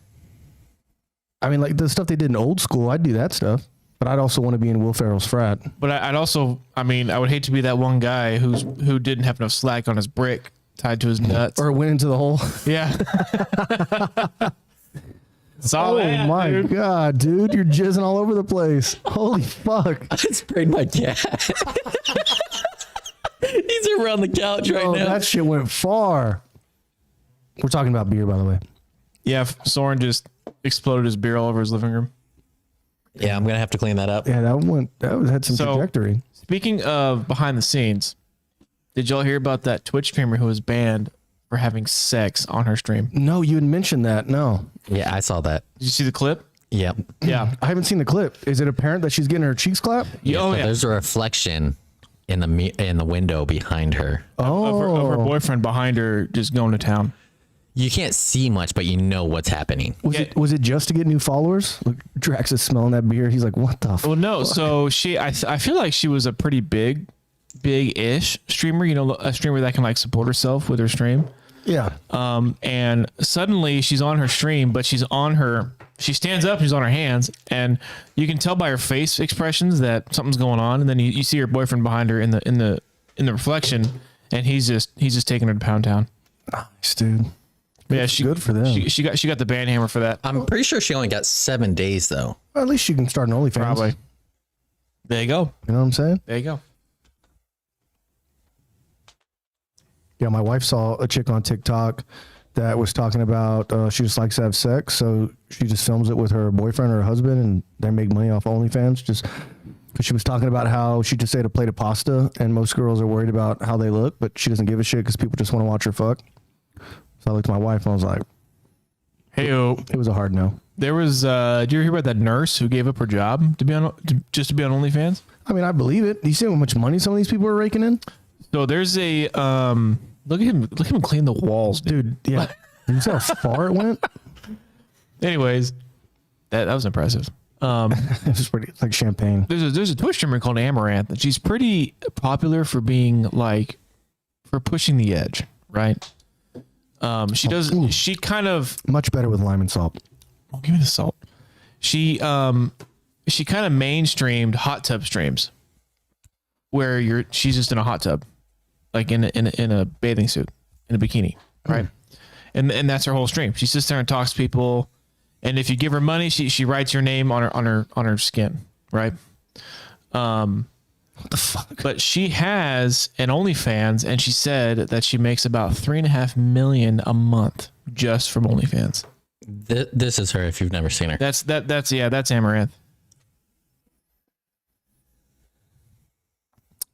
I mean, like the stuff they did in old school, I'd do that stuff. But I'd also want to be in Will Ferrell's frat. but I'd also, I mean, I would hate to be that one guy who didn't have enough slack on his brick tied to his nuts. Or went into the hole. Yeah. Saw that, My dude. God, dude, you're jizzing all over the place. Holy fuck. I sprayed my cat. He's around the couch right Oh, now. that shit went far. We're talking about beer, by the way. Yeah, Soren just exploded his beer all over his living room. Yeah, I'm gonna have to clean that up. Yeah, had some So- trajectory. Speaking of behind the scenes, did y'all hear about that Twitch streamer who was banned for having sex on her stream? No, you had mentioned that. No. Yeah, I saw that. Did you see the clip? Yep. Yeah. I haven't seen the clip. Is it apparent that she's getting her cheeks clapped? Oh, So yeah. there's a reflection in the window behind her. Of her boyfriend behind her just going to town. You can't see much, but you know what's happening. Was it just to get new followers? Look, Drax is smelling that beer. He's like, what the Well, no. So I feel like she was a pretty big-ish streamer. You know, a streamer that can like support herself with her stream. Yeah. And suddenly she's on her stream, but she stands up, she's on her hands, and you can tell by her face expressions that something's going on. And then you see her boyfriend behind her in the reflection, and he's just taking her to Pound Town. Nice, dude. Yeah, Good for them. She got the band hammer for that. I'm pretty sure she only got 7 days though. Well, at least you can start an OnlyFans. Probably. There you go. You know what I'm saying? There you go. Yeah, my wife saw a chick on TikTok that was talking about she just likes to have sex, so she just films it with her boyfriend or her husband, and they make money off OnlyFans. Just because she was talking about how she just ate a plate of pasta, and most girls are worried about how they look, but she doesn't give a shit because people just want to watch her fuck. So I looked at my wife and I was like, Hey, it was a hard no. there was. Did you hear about that nurse who gave up her job to be on OnlyFans? I mean, I believe it. Do you see how much money some of these people are raking in? So there's a look at him clean the walls, dude. Dude, yeah. You see how far it went? Anyways, that was impressive. It was pretty, like champagne. There's a Twitch streamer called Amaranth, and she's pretty popular for being like for pushing the edge, right? She kind of Much better with lime and salt. oh, give me the salt. She kind of mainstreamed hot tub streams where she's just in a hot tub, like in a bathing suit, in a bikini, right? And that's her whole stream. She sits there and talks to people, and if you give her money, she writes your name on her skin, right? What the fuck? But she has an OnlyFans, and she said that she makes about $3.5 million a month just from OnlyFans. This is her. If you've never seen her, That's Amaranth.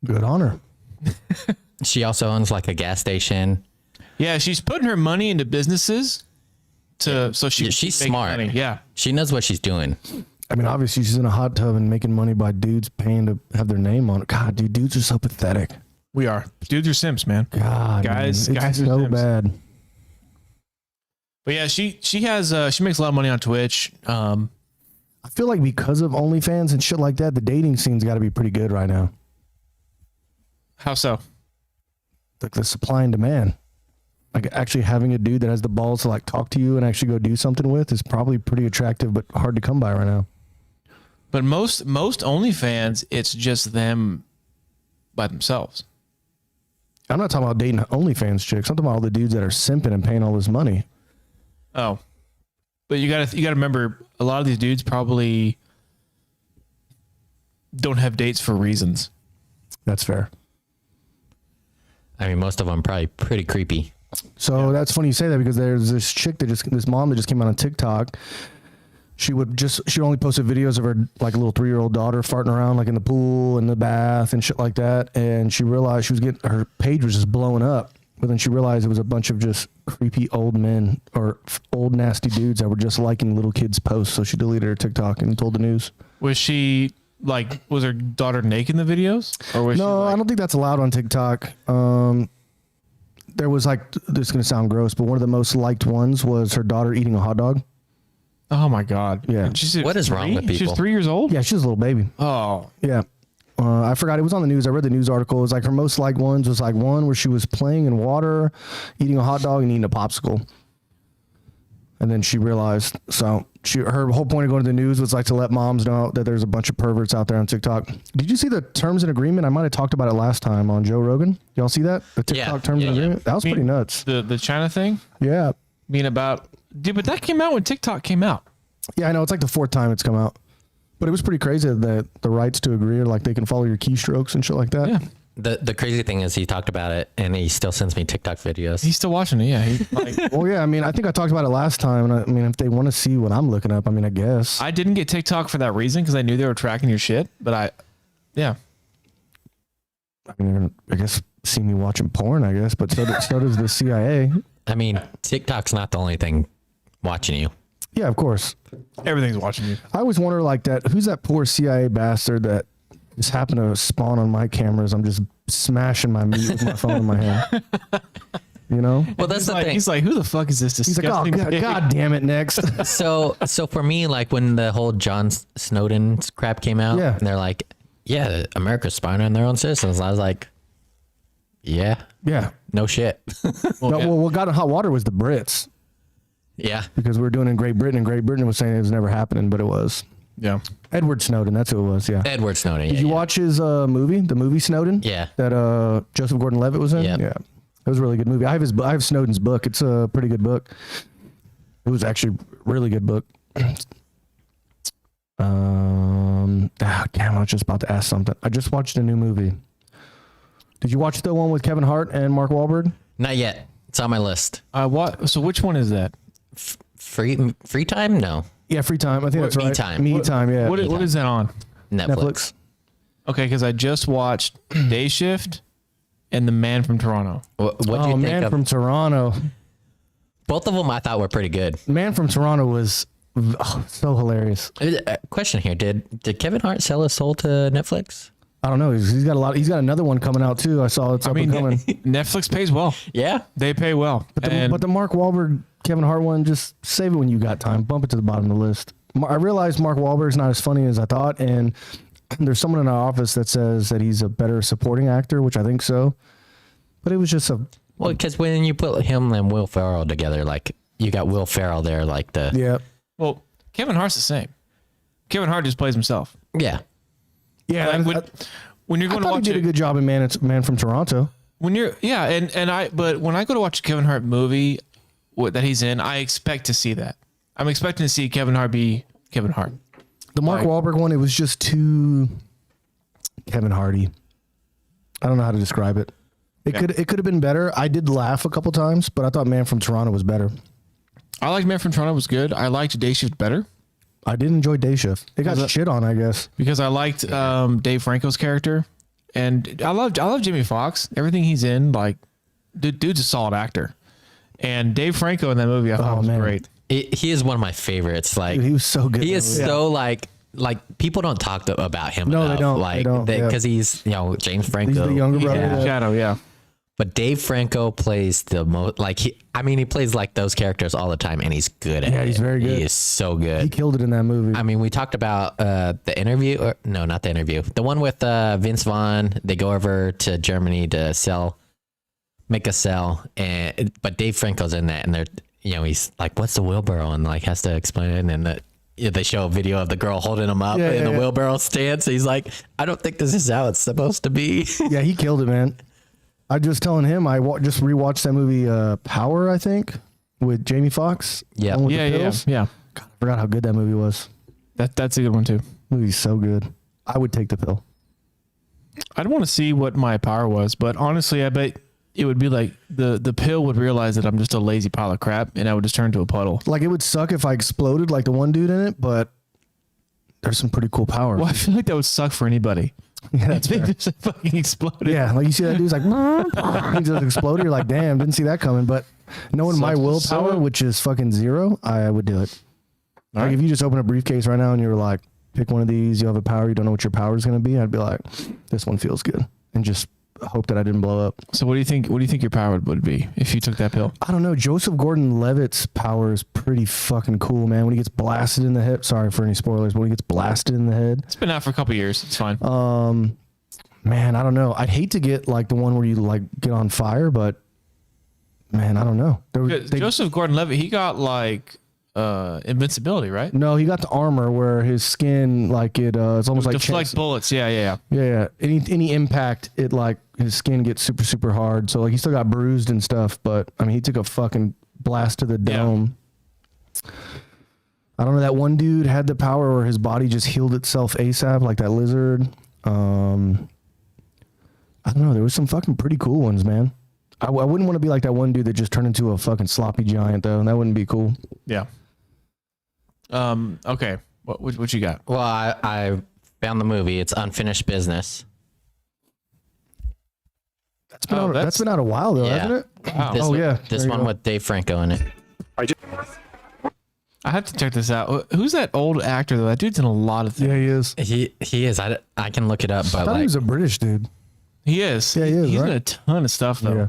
Good on her. she also owns like a gas station. Yeah, she's putting her money into businesses so she She's can make smart. money. Yeah. She knows what she's doing. I mean, obviously she's in a hot tub and making money by dudes paying to have their name on it. God, dude, dudes are so pathetic. We are. Dudes are simps, man. God, Guys man, it's are so simps. bad. But yeah, she has she makes a lot of money on Twitch. I feel like because of OnlyFans and shit like that, the dating scene's got to be pretty good right now. How so? Like the supply and demand. Like actually having a dude that has the balls to like talk to you and actually go do something with is probably pretty attractive, but hard to come by right now. But most OnlyFans, it's just them by themselves. I'm not talking about dating OnlyFans chicks. I'm talking about all the dudes that are simping and paying all this money. Oh, but you gotta remember, a lot of these dudes probably don't have dates for reasons. That's fair. I mean, most of them probably pretty creepy. So that's funny you say that because there's this mom that just came out on TikTok. She only posted videos of her like a little 3-year-old daughter farting around like in the pool in the bath and shit like that. And she realized her page was just blowing up. But then she realized it was a bunch of just creepy old men or old nasty dudes that were just liking little kids' posts. So she deleted her TikTok and told the news. Was her daughter naked in the videos? Or was No, she I don't think that's allowed on TikTok. There was like, this is going to sound gross, but one of the most liked ones was her daughter eating a hot dog. Oh my God. Yeah. What is wrong with people? She's 3 years old? Yeah, she was a little baby. Oh. Yeah. I forgot. It was on the news. I read the news article. It was like her most liked ones was like one where she was playing in water, eating a hot dog and eating a popsicle. And then she realized, her whole point of going to the news was like to let moms know that there's a bunch of perverts out there on TikTok. Did you see the terms and agreement? I might have talked about it last time on Joe Rogan. Y'all see that? The TikTok terms and agreement? That was pretty nuts. The China thing? Yeah. But that came out when TikTok came out. Yeah, I know. It's like the 4th time it's come out. But it was pretty crazy that the rights to agree are like they can follow your keystrokes and shit like that. Yeah. The crazy thing is he talked about it and he still sends me TikTok videos. He's still watching it. Yeah. Well, yeah. I mean, I think I talked about it last time. And I mean, if they want to see what I'm looking up, I mean, I guess. I didn't get TikTok for that reason because I knew they were tracking your shit. But yeah. I mean, I guess see me watching porn, I guess. But so does the CIA. I mean, TikTok's not the only thing watching you. Yeah, of course. Everything's watching you. I always wonder like that. Who's that poor CIA bastard that just happened to spawn on my cameras? I'm just smashing my meat with my phone in my hand. You know? Well, that's the thing. He's like, who the fuck is this He's like, oh, disgusting God damn it, next. So for me, like when the whole John Snowden crap came out, Yeah. and they're like, yeah, America's spying on their own citizens. I was like, yeah, no shit. What got in hot water was the Brits. Yeah. Because we were doing it in Great Britain, and Great Britain was saying it was never happening, but it was. Yeah. Edward Snowden, that's who it was, yeah. Edward Snowden. Did you watch his movie, the movie Snowden? Yeah. That Joseph Gordon-Levitt was in? Yeah. Yeah. It was a really good movie. I have Snowden's book. It's a pretty good book. It was actually a really good book. Damn, I was just about to ask something. I just watched a new movie. Did you watch the one with Kevin Hart and Mark Wahlberg? Not yet. It's on my list. What? So which one is that? Free time? No. Yeah, Free Time. I think that's right. Me Time. Me Time, yeah. What is that on? Netflix. Okay, because I just watched Day Shift and The Man from Toronto. What do you think Man of? from Toronto. Both of them I thought were pretty good. Man from Toronto was so hilarious. Question here: Did Kevin Hart sell his soul to Netflix? I don't know. He's got a lot. He's got another one coming out too. I saw it's up and coming. Netflix pays well. Yeah, they pay well. But the Mark Wahlberg, Kevin Hart one, just save it when you got time. Bump it to the bottom of the list. I realized Mark Wahlberg's not as funny as I thought, and there's someone in our office that says that he's a better supporting actor, which I think so. But it was just well, because when you put him and Will Ferrell together, like you got Will Ferrell there, like the yeah. Well, Kevin Hart's the same. Kevin Hart just plays himself. Yeah. Yeah, Like when you're going to watch he did a good job in Man from Toronto. But when I go to watch a Kevin Hart movie that he's in, I expect to see that. I'm expecting to see Kevin Hart be Kevin Hart. The Mark Wahlberg one, it was just too Kevin Hardy. I don't know how to describe it. It could have been better. I did laugh a couple times, but I thought Man from Toronto was better. I liked Man from Toronto was good. I liked Day Shift better I did enjoy Day Shift. It got Was it- shit on, I guess. because I liked Dave Franco's character, and I love Jimmy Fox. Everything he's in, like, dude's a solid actor. And Dave Franco in that movie, I thought Oh, was man. great. He is one of my favorites. Like Dude, he was so good. he in is that movie. so like people don't talk about him. No, they enough. don't. Like They don't, yeah. because he's James Franco. He's the younger brother. Yeah. that- Shadow, yeah. But Dave Franco plays the most. Like he plays like those characters all the time, and he's good at it. Yeah, he's very good. He is so good. He killed it in that movie. I mean, we talked about the interview, or no, not the interview. The one with Vince Vaughn. They go over to Germany to make a sell, but Dave Franco's in that, and they're he's like, "What's the wheelbarrow?" and like has to explain it, and then they show a video of the girl holding him up in the wheelbarrow stance. He's like, "I don't think this is how it's supposed to be." Yeah, he killed it, man. I was telling him just rewatched that movie Power, I think, with Jamie Foxx. Yeah. The one with the Yeah. pills. God, I forgot how good that movie was. that's a good one too. Movie's so good. I would take the pill. I'd want to see what my power was, but honestly, I bet it would be like the pill would realize that I'm just a lazy pile of crap, and I would just turn to a puddle. Like, it would suck if I exploded like the one dude in it, but there's some pretty cool power. Well, I feel like that would suck for anybody. Yeah, that's They fair. just fucking exploded. Yeah, like you see that dude's like, he just exploded. You're like, damn, didn't see that coming. But knowing my Sucks. willpower, So- which is fucking zero, I would do it. All Like, right. if you just open a briefcase right now and you're like, pick one of these, you have a power, you don't know what your power is going to be, I'd be like, this one feels good, and just hope that I didn't blow up. So what do you think? What do you think your power would be if you took that pill? I don't know. Joseph Gordon-Levitt's power is pretty fucking cool, man. When he gets blasted in the head, sorry for any spoilers, but when he gets blasted in the head, It's been out for a couple years. It's fine. man, I don't know. I'd hate to get like the one where you like get on fire, but man, I don't know. Joseph Gordon-Levitt, he got like invincibility, right? No, he got the armor where his skin, like it's almost like Deflect bullets. Yeah. yeah. Any impact, it like his skin gets super super hard. So like he still got bruised and stuff, but I mean he took a fucking blast to the dome. I don't know. That one dude had the power where his body just healed itself ASAP, like that lizard. I don't know. There was some fucking pretty cool ones, man. I wouldn't want to be like that one dude that just turned into a fucking sloppy giant, though. That wouldn't be cool. Yeah. Okay. What you got? Well, I found the movie. It's Unfinished Business. That's been, Oh, that's been out a while, though, Yeah. hasn't it? Wow. This Oh, one, yeah. This There you one go. with Dave Franco in it. I have to check this out. Who's that old actor though? That dude's in a lot of things. Yeah, he is. He is. I can look it up, I but thought he like was a British dude. He is. Yeah, he is, He's in right? a ton of stuff though. Yeah.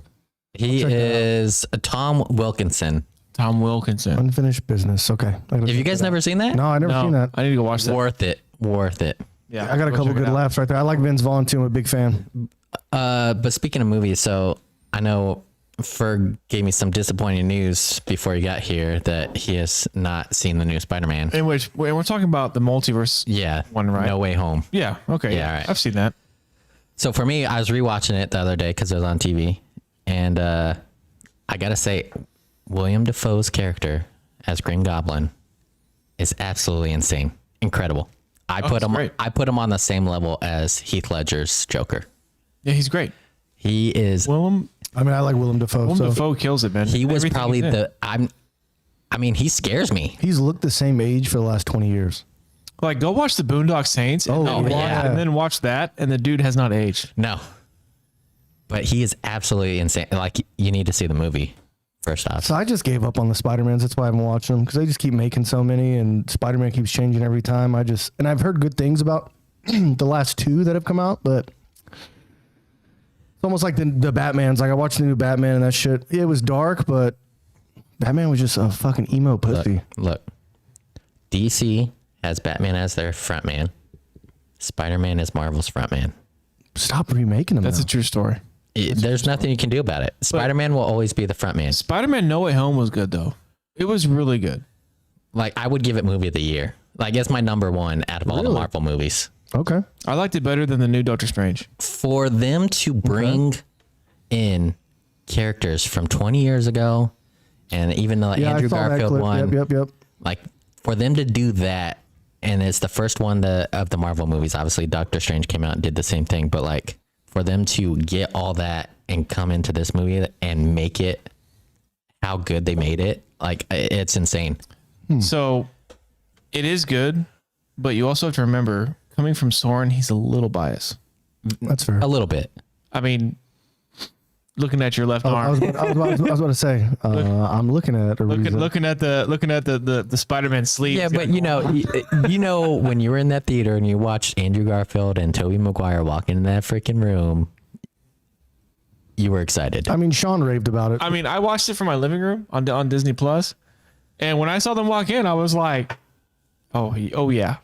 he check that out. is Tom Wilkinson. Tom Wilkinson. Unfinished Business. Okay. Have you guys never seen that? No, I never No, seen that. I need to go watch that. Worth it. Yeah, I got a go couple check it good out. laughs right there. I like Vince Vaughn too. I'm a big fan. But speaking of movies, so I know Ferg gave me some disappointing news before he got here that he has not seen the new Spider-Man. In which we're talking about the multiverse. Yeah, One, right? No Way Home. Yeah. Okay. Yeah, all right. I've seen that. So for me, I was rewatching it the other day because it was on TV, and I gotta say, William Dafoe's character as Green Goblin is absolutely insane, incredible. I put it's him. great. I put him on the same level as Heath Ledger's Joker. Yeah, he's great. He is. Willem I mean, I like Willem Dafoe. So Dafoe kills it, man. He was Everything probably he's in. I mean, he scares me. he's looked the same age for the last 20 years. Like, go watch the Boondock Saints. Oh, yeah. And then watch that, and the dude has not aged. No, but he is absolutely insane. Like, you need to see the movie first off. So I just gave up on the Spider-Mans. That's why I haven't watched them, because they just keep making so many, and Spider-Man keeps changing every time. And I've heard good things about the last two that have come out, but it's almost like the Batmans. Like, I watched the new Batman and that shit. It was dark, but Batman was just a fucking emo pussy. Look, DC has Batman as their front man. Spider-Man is Marvel's front man. Stop remaking them. That's now. a true story. There's nothing you can do about it. Spider-Man will always be the front man. Spider-Man No Way Home was good though. It was really good. Like, I would give it movie of the year. Like, it's my number one out of all the Really? Marvel movies. Okay. I liked it better than the new Doctor Strange. For them to bring in characters from 20 years ago, and even the Yeah, Andrew I saw that Garfield clip. one, Yep. like, for them to do that, and it's the first one of the Marvel movies. Obviously, Doctor Strange came out and did the same thing, but like, for them to get all that and come into this movie and make it how good they made it, Like it's insane. So it is good, but you also have to remember, coming from Soren, he's a little biased. That's fair. A little bit. I mean, looking at your left I was arm, about to say, I'm looking at looking at the Spider-Man sleeve. Yeah, but you know when you were in that theater and you watched Andrew Garfield and Tobey Maguire walk in that freaking room, you were excited. I mean, Sean raved about it. I mean, I watched it from my living room on Disney Plus, and when I saw them walk in, I was like, oh yeah.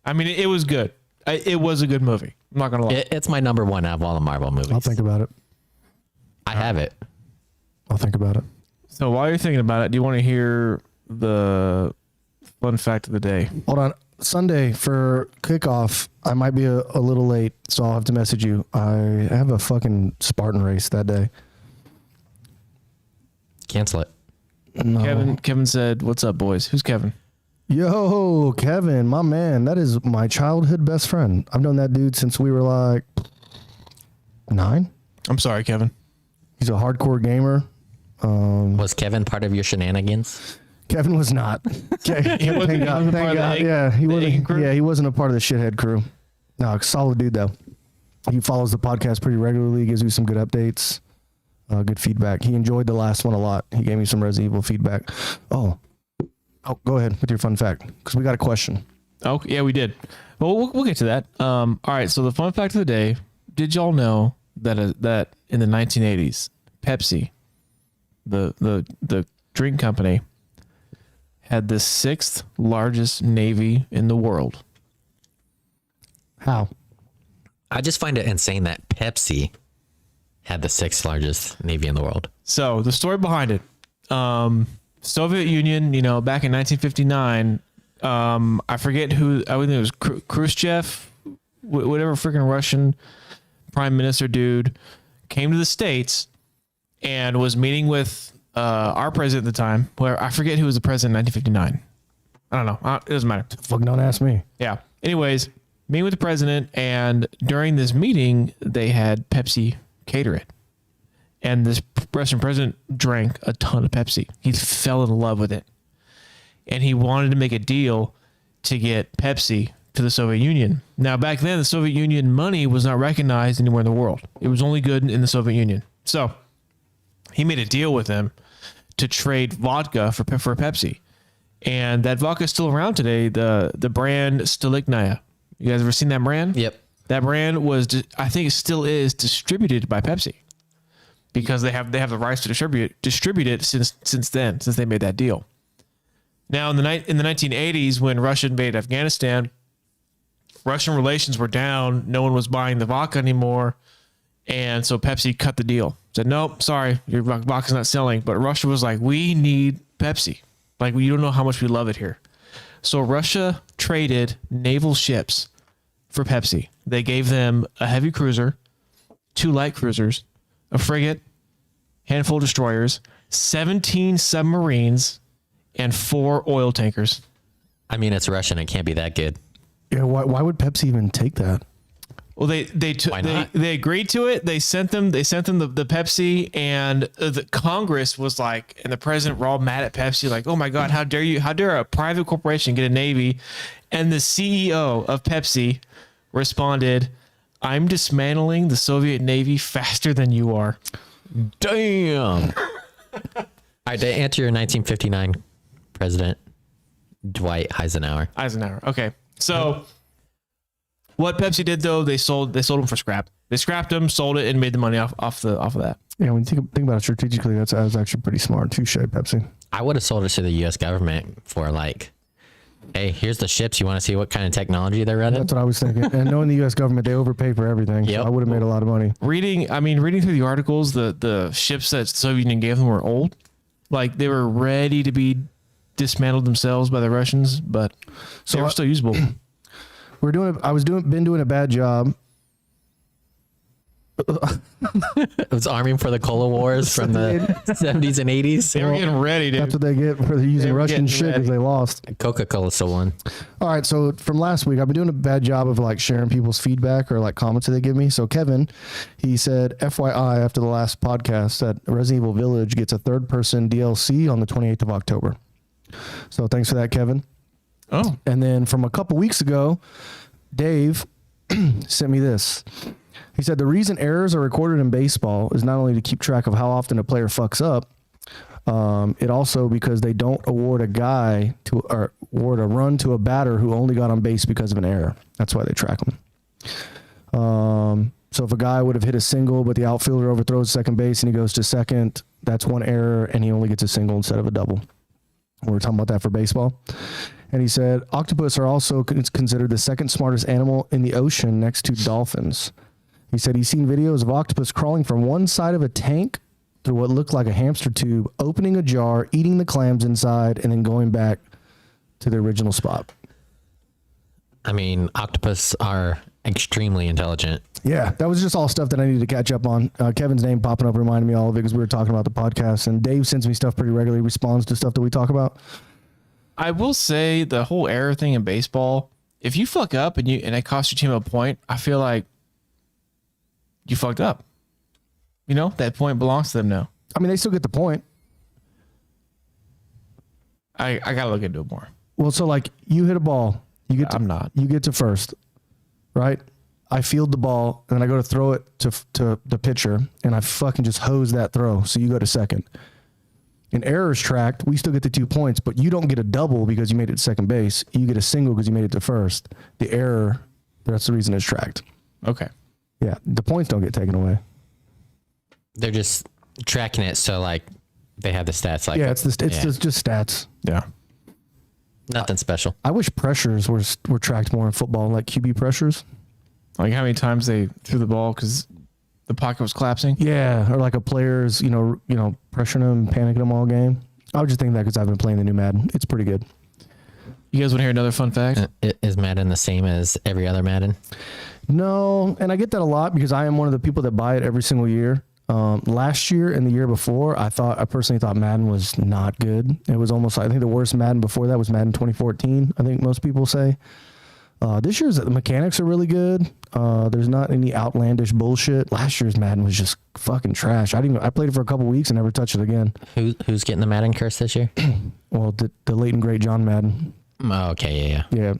I mean, it was good. It was a good movie. I'm not gonna lie. It's my number one out of all the Marvel movies. I'll think about it. I have it. I'll think about it. So while you're thinking about it, do you want to hear the fun fact of the day? Hold on. Sunday for kickoff, I might be a little late, so I'll have to message you. I have a fucking Spartan race that day. Cancel it. No. Kevin said, "What's up, boys?" Who's Kevin? Yo, Kevin, my man. That is my childhood best friend. I've known that dude since we were like 9. I'm sorry, Kevin. He's a hardcore gamer. Was Kevin part of your shenanigans? Kevin was not. He wasn't part of the crew? He wasn't a part of the shithead crew. No, solid dude though. He follows the podcast pretty regularly. Gives you some good updates, good feedback. He enjoyed the last one a lot. He gave me some Resident Evil feedback. Oh, go ahead with your fun fact because we got a question. Oh yeah, we did. Well, we'll get to that. All right. So the fun fact of the day: did y'all know that that in the 1980s, Pepsi, the drink company, had the 6th largest navy in the world? How? I just find it insane that Pepsi had the 6th largest navy in the world. So the story behind it, Soviet Union, back in 1959, I forget who, I think it was Khrushchev, whatever freaking Russian prime minister dude, came to the States and was meeting with our president at the time, where I forget who was the president in 1959. I don't know. It doesn't matter. Fuck, don't ask me. Yeah. Anyways, meeting with the president, and during this meeting, they had Pepsi cater it. And this Russian president drank a ton of Pepsi. He fell in love with it. And he wanted to make a deal to get Pepsi to the Soviet Union. Now, back then, the Soviet Union money was not recognized anywhere in the world. It was only good in the Soviet Union. So he made a deal with them to trade vodka for Pepsi. And that vodka is still around today, the brand Stolichnaya. You guys ever seen that brand? Yep. That brand was, I think it still is, distributed by Pepsi, because they have the rights to distribute it since they made that deal. Now in the 1980s, when Russia invaded Afghanistan, Russian relations were down. No one was buying the vodka anymore, and so Pepsi cut the deal. Said, nope, sorry, your vodka's not selling. But Russia was like, we need Pepsi. Like, you don't know how much we love it here. So Russia traded naval ships for Pepsi. They gave them a heavy cruiser, 2 light cruisers, a frigate, handful of destroyers, 17 submarines, and 4 oil tankers. I mean, it's Russian. It can't be that good. Yeah, why would Pepsi even take that? Well, they agreed to it. They sent them the Pepsi, and the Congress was like, and the president were all mad at Pepsi, like, oh my God, how dare a private corporation get a navy? And the CEO of Pepsi responded, I'm dismantling the Soviet Navy faster than you are. Damn. All right, to answer your 1959 president, Dwight Eisenhower. Okay. So what Pepsi did, though, they sold them for scrap. They scrapped them, sold it, and made the money off of that. Yeah, when you think about it strategically, that was actually pretty smart. Touche, Pepsi. I would have sold it to the U.S. government for like, hey, here's the ships. You want to see what kind of technology they're running? That's what I was thinking. And knowing the U.S. government, they overpay for everything. Yep. So I would have made a lot of money. Reading through the articles, the ships that the Soviet Union gave them were old. Like, they were ready to be dismantled themselves by the Russians, but they were still usable. Been doing a bad job It was arming for the Cola Wars from the 70s and 80s. They were getting ready, dude. That's what they get for using They were Russian getting shit because ready. they lost. Coca-Cola still won. All right, so from last week, I've been doing a bad job of like sharing people's feedback or like comments that they give me. So Kevin, he said, FYI, after the last podcast, that Resident Evil Village gets a third-person DLC on the 28th of October. So thanks for that, Kevin. Oh, And then from a couple weeks ago, Dave sent me this. He said the reason errors are recorded in baseball is not only to keep track of how often a player fucks up, it also because they don't award a run to a batter who only got on base because of an error. That's why they track them. So if a guy would have hit a single, but the outfielder overthrows second base and he goes to second, that's one error and he only gets a single instead of a double. We're talking about that for baseball. And he said, octopus are also considered the second smartest animal in the ocean next to dolphins. He said he's seen videos of octopus crawling from one side of a tank through what looked like a hamster tube, opening a jar, eating the clams inside, and then going back to the original spot. I mean, octopus are extremely intelligent. Yeah, that was just all stuff that I needed to catch up on. Kevin's name popping up reminded me all of it because we were talking about the podcast, and Dave sends me stuff pretty regularly, responds to stuff that we talk about. I will say the whole error thing in baseball. If you fuck up and it costs your team a point, I feel like you fucked up. You know, that point belongs to them now. I mean, they still get the point. I gotta look into it more. Well, so like you hit a ball, you get to, I'm not. you get to first, right? I field the ball and then I go to throw it to the pitcher and I fucking just hose that throw. So you go to second. In errors tracked, we still get the 2 points, but you don't get a double because you made it to second base. You get a single because you made it to first. The error, that's the reason it's tracked. Okay. Yeah, the points don't get taken away. They're just tracking it so like they have the stats. Like Yeah, it's just stats. Yeah. nothing special. I wish pressures were tracked more in football, like QB pressures. Like how many times they threw the ball because the pocket was collapsing. Yeah, or like a player's, pressuring them, panicking them all game. I was just thinking that because I've been playing the new Madden. It's pretty good. You guys want to hear another fun fact? Is Madden the same as every other Madden? No, and I get that a lot because I am one of the people that buy it every single year. Last year and the year before, I personally thought Madden was not good. It was almost, I think the worst Madden before that was Madden 2014. I think most people say. This year's the mechanics are really good. There's not any outlandish bullshit. Last year's Madden was just fucking trash. I played it for a couple weeks and never touched it again. Who's getting the Madden curse this year? Well, the late and great John Madden. Oh, okay, yeah. Yeah.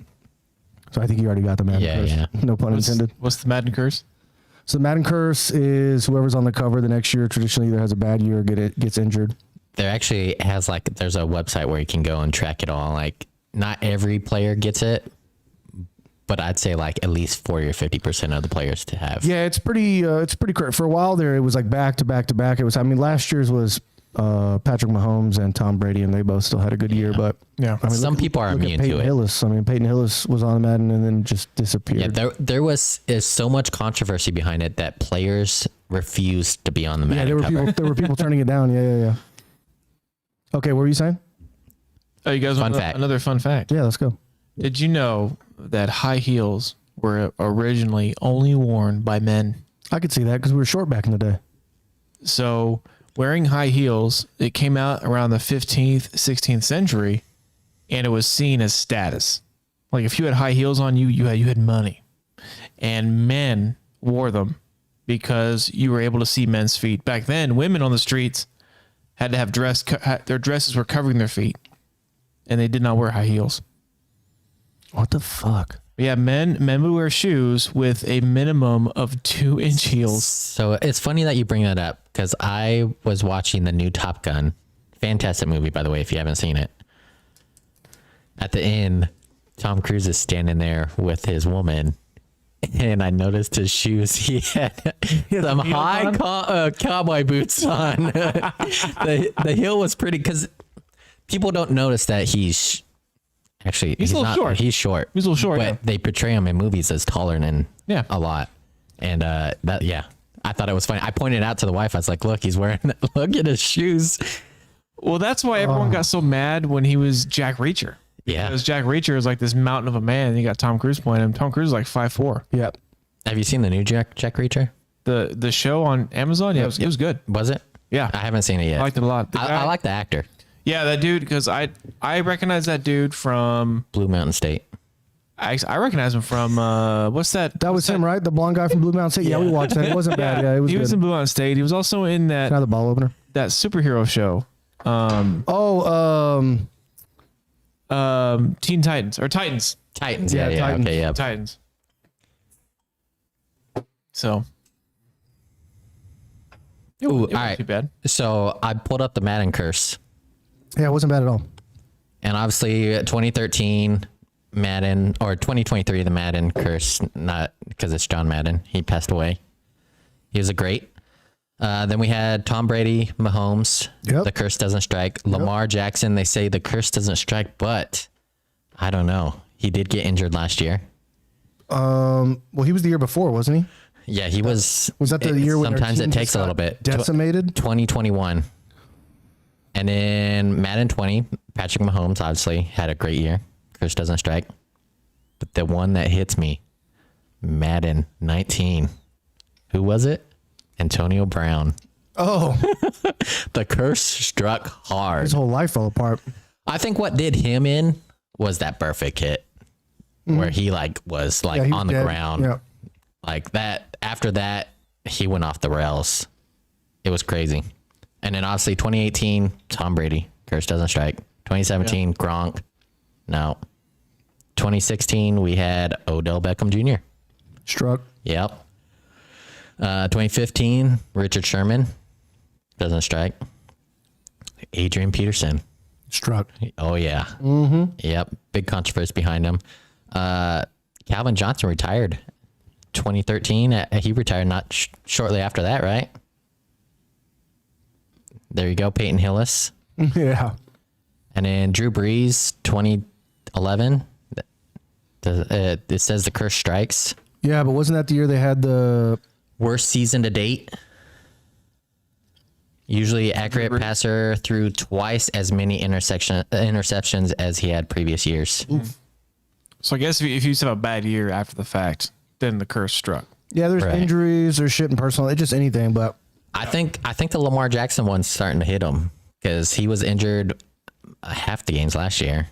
So I think you already got the Madden curse. Yeah. No pun intended. What's the Madden curse? So the Madden curse is whoever's on the cover the next year traditionally either has a bad year or gets injured. There actually there's a website where you can go and track it all. Like, not every player gets it, but I'd say like at least 40 or 50% of the players to have. Yeah, it's pretty correct. For a while there, it was like back to back to back. It was, last year's was Patrick Mahomes and Tom Brady, and they both still had a good year. But Yeah. Some people are immune to Peyton it. Hillis. Peyton Hillis was on Madden and then just disappeared. Yeah, there is so much controversy behind it that players refused to be on the Madden cover. There were people turning it down. Yeah. Okay, what were you saying? Oh, you guys want another fun fact? Yeah, let's go. Did you know that high heels were originally only worn by men? I could see that because we were short back in the day. So wearing high heels, it came out around the 15th, 16th century, and it was seen as status. Like if you had high heels on you had money. And men wore them because you were able to see men's feet. Back then, women on the streets had to have their dresses were covering their feet, and they did not wear high heels. What the fuck? Yeah, men would wear shoes with a minimum of 2-inch heels. So it's funny that you bring that up because I was watching the new Top Gun. Fantastic movie, by the way, if you haven't seen it. At the end, Tom Cruise is standing there with his woman, and I noticed his shoes. He had some high cowboy boots on. The heel was pretty because people don't notice that he's a little not short. He's short. He's a little short, but yeah. they portray him in movies as taller than a lot. And I thought it was funny. I pointed out to the wife. I was like, "Look, he's wearing. Look at his shoes." Well, that's why everyone got so mad when he was Jack Reacher. Yeah. Because Jack Reacher is like this mountain of a man, and you got Tom Cruise playing him. Tom Cruise is like 5'4". Yep. Have you seen the new Jack Reacher? The show on Amazon. Yeah, it was good. Was it? Yeah, I haven't seen it yet. I liked it a lot. I like the actor. Yeah, that dude, because I recognize that dude from Blue Mountain State. I recognize him from what's that? That was him, right? The blonde guy from Blue Mountain State. Yeah, we watched that. It wasn't bad. Yeah, it was He good. was in Blue Mountain State. He was also in Another ball opener. that superhero show. Teen Titans or Titans. Titans. Yeah, Yeah. Titans. Okay. Yeah. Titans. So. It Ooh, wasn't all right. too bad. So I pulled up the Madden curse, Yeah, it wasn't bad at all. and obviously 2013 Madden or 2023 the Madden curse, not because it's John Madden. He passed away. He was a great. Then we had Tom Brady, Mahomes. Yep. The curse doesn't strike. Lamar Jackson. They say the curse doesn't strike, but I don't know. He did get injured last year. Well, he was the year before, wasn't he? Yeah, he was. Was that the year when their sometimes team it just takes a got little bit. decimated? 2021. And then Madden 20, Patrick Mahomes obviously had a great year. Curse doesn't strike. But the one that hits me, Madden 19. Who was it? Antonio Brown. Oh, The curse struck hard. his whole life fell apart. I think what did him in was that perfect hit where he was Yeah, he was on the dead. ground. Yeah. Like that, after that, he went off the rails. It was crazy. And then obviously 2018, Tom Brady, curse doesn't strike. 2017, Gronk. No. 2016, we had Odell Beckham Jr. Struck. Yep. 2015, Richard Sherman doesn't strike. Adrian Peterson. Struck. Oh yeah. Mm-hmm. Yep. Big controversy behind him. Calvin Johnson retired 2013. He retired not shortly after that, right? There you go, Peyton Hillis. Yeah. And then Drew Brees, 2011. It says the curse strikes. Yeah, but wasn't that the year they had the... Worst season to date. Usually accurate passer threw twice as many interceptions as he had previous years. So I guess if you just have a bad year after the fact, then the curse struck. Yeah, there's Right. injuries, there's shit in personal. It's just anything, but... I think the Lamar Jackson one's starting to hit him because he was injured half the games last year.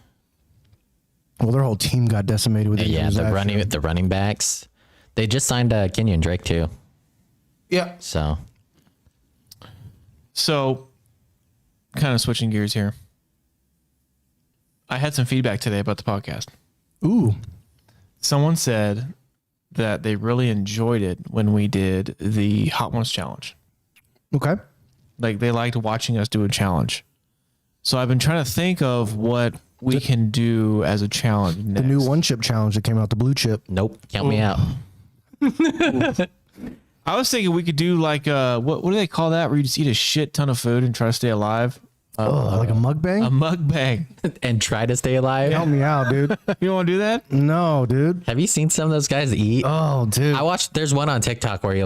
Well, their whole team got decimated with Yeah, injuries last year. the running backs. They just signed Kenyon Drake too. Yeah. So So, kind of switching gears here. I had some feedback today about the podcast. Ooh. Someone said that they really enjoyed it when we did the Hot Ones challenge. Okay. Like they liked watching us do a challenge. So I've been trying to think of what we can do as a challenge next. The new one chip challenge that came out, the blue chip. nope, count me out. I was thinking we could do like what do they call that? Where you just eat a shit ton of food and try to stay alive. Like a mukbang? A mukbang. And try to stay alive. Help me out, dude. You don't want to do that? No, dude. Have you seen some of those guys eat? Oh, dude. I watched. There's one on TikTok where he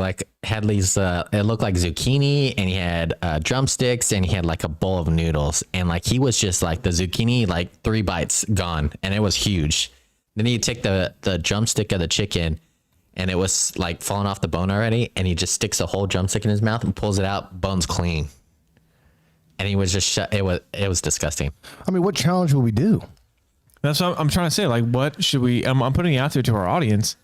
had these. It looked like zucchini, and he had drumsticks, and he had like a bowl of noodles, and he was just like the zucchini, 3 bites gone, and it was huge. Then he'd take the drumstick of the chicken, and it was falling off the bone already, and he just sticks a whole drumstick in his mouth and pulls it out, bone's clean. And he was just it was disgusting. I mean, what challenge will we do? That's what I'm trying to say. Like, what should we? I'm putting it out there to our audience.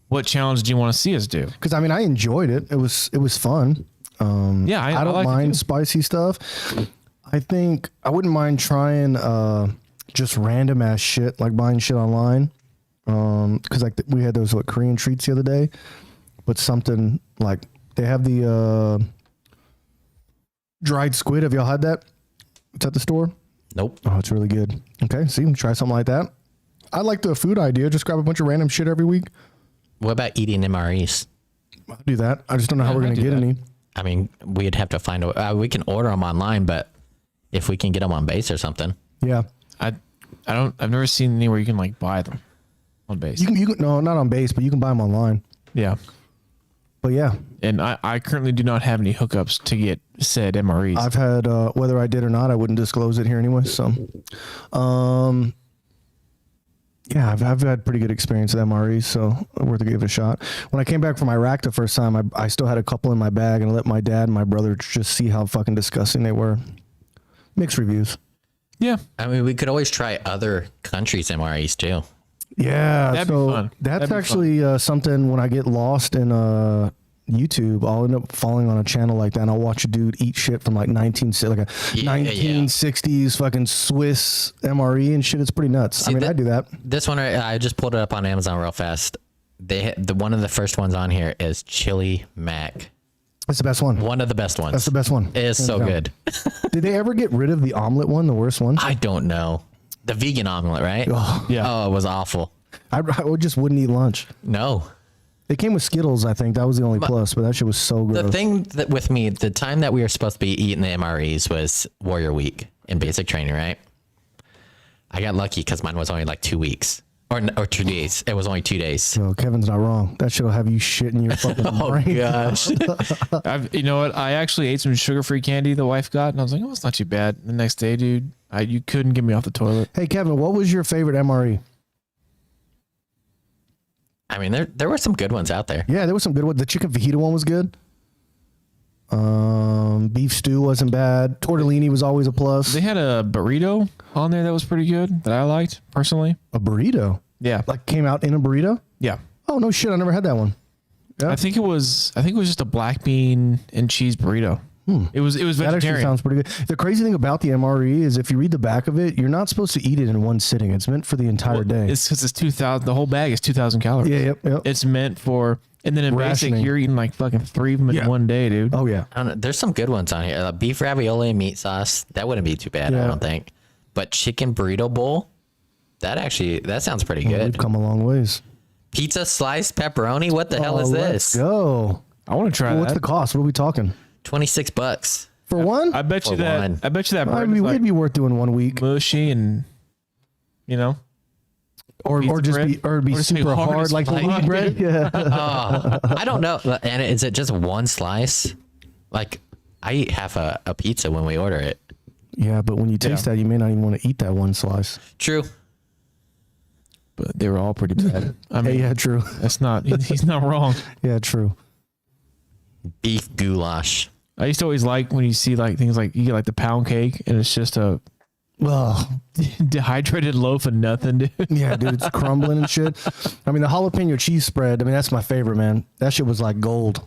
What challenge do you want to see us do? Because I mean, I enjoyed it. It was fun. Yeah, I don't like it mind too. spicy stuff. I think I wouldn't mind trying just random ass shit, like buying shit online. Because we had those Korean treats the other day, but something like they have the dried squid. Have y'all had that? It's at the store. Nope. Oh, it's really good. Okay, see, try something like that. I like the food idea. Just grab a bunch of random shit every week. What about eating MREs? I'll do that. I just don't know how we're gonna do get that. any. I mean, we'd have to find a. We can order them online, but if we can get them on base or something. Yeah, I've never seen anywhere you can buy them on base. you can. No, not on base, but you can buy them online. Yeah. But yeah, And I currently do not have any hookups to get said MREs. I've had whether I did or not, I wouldn't disclose it here anyway. So, Yeah, I've had pretty good experience with MREs, so worth to give it a shot. When I came back from Iraq the first time, I still had a couple in my bag, and I let my dad and my brother just see how fucking disgusting they were. Mixed reviews. Yeah. I mean, we could always try other countries' MREs too. Yeah, That'd be fun. That's That'd be actually something when I get lost in YouTube, I'll end up falling on a channel like that, and I'll watch a dude eat shit from like 1960s fucking Swiss MRE and shit. It's pretty nuts. See, I do that. This one, I just pulled it up on Amazon real fast. One of the first ones on here is Chili Mac. That's the best one. One of the best ones. That's the best one. It is so good. Did they ever get rid of the omelet one, the worst one? I don't know. The vegan omelet, right? Oh, Yeah. Oh, it was awful. I just wouldn't eat lunch. No. It came with Skittles, I think. That was the only plus, but that shit was so good. The thing that with me, the time that we were supposed to be eating the MREs was Warrior Week in basic training, right? I got lucky because mine was only like 2 weeks or 2 days. It was only 2 days. No, Kevin's not wrong. That shit'll have you shitting your fucking brain. Gosh. You know what? I actually ate some sugar-free candy the wife got, and I was like, oh, it's not too bad. The next day, dude, you couldn't get me off the toilet. Hey, Kevin, what was your favorite MRE? I mean, there were some good ones out there. Yeah, there was some good ones. The chicken fajita one was good. Beef stew wasn't bad. Tortellini was always a plus. They had a burrito on there that was pretty good that I liked personally. A burrito? Yeah. Like came out in a burrito? Yeah. Oh, no shit. I never had that one. Yeah. I think it was just a black bean and cheese burrito. It was That vegetarian. actually sounds pretty good. The crazy thing about the MRE is if you read the back of it, you're not supposed to eat it in one sitting. It's meant for the entire day. It's because it's 2,000. The whole bag is 2,000 calories. Yeah, yep. It's meant for, and then in Rationing. basic, you're eating like fucking 3 of them in Yeah. one day, dude. Oh, yeah. I don't know. There's some good ones on here. Beef ravioli and meat sauce. That wouldn't be too bad, Yeah. I don't think. But chicken burrito bowl, that sounds pretty We've good. come a long ways. Pizza sliced pepperoni. What the hell is Let's this? go. I want to try Well, what's that. the cost? What are we talking? $26. For one? I bet you For that. one. I bet you that I bread mean, is it'd like be worth doing 1 week. mushy and, you know. Or pizza just bread? be Or just be super hard hard as like fuck. wheat bread. Yeah. I don't know. And is it just one slice? Like, I eat half a pizza when we order it. Yeah, but when you taste that, you may not even want to eat that one slice. True. But they were all pretty bad. I mean, Yeah, true. that's not. He's not wrong. Yeah, true. Beef goulash. I used to always like when you see like things like you get like the pound cake and it's just a Well, dehydrated loaf of nothing, dude. yeah, dude, it's crumbling and shit. I mean, the jalapeno cheese spread, I mean, that's my favorite, man. That shit was like gold.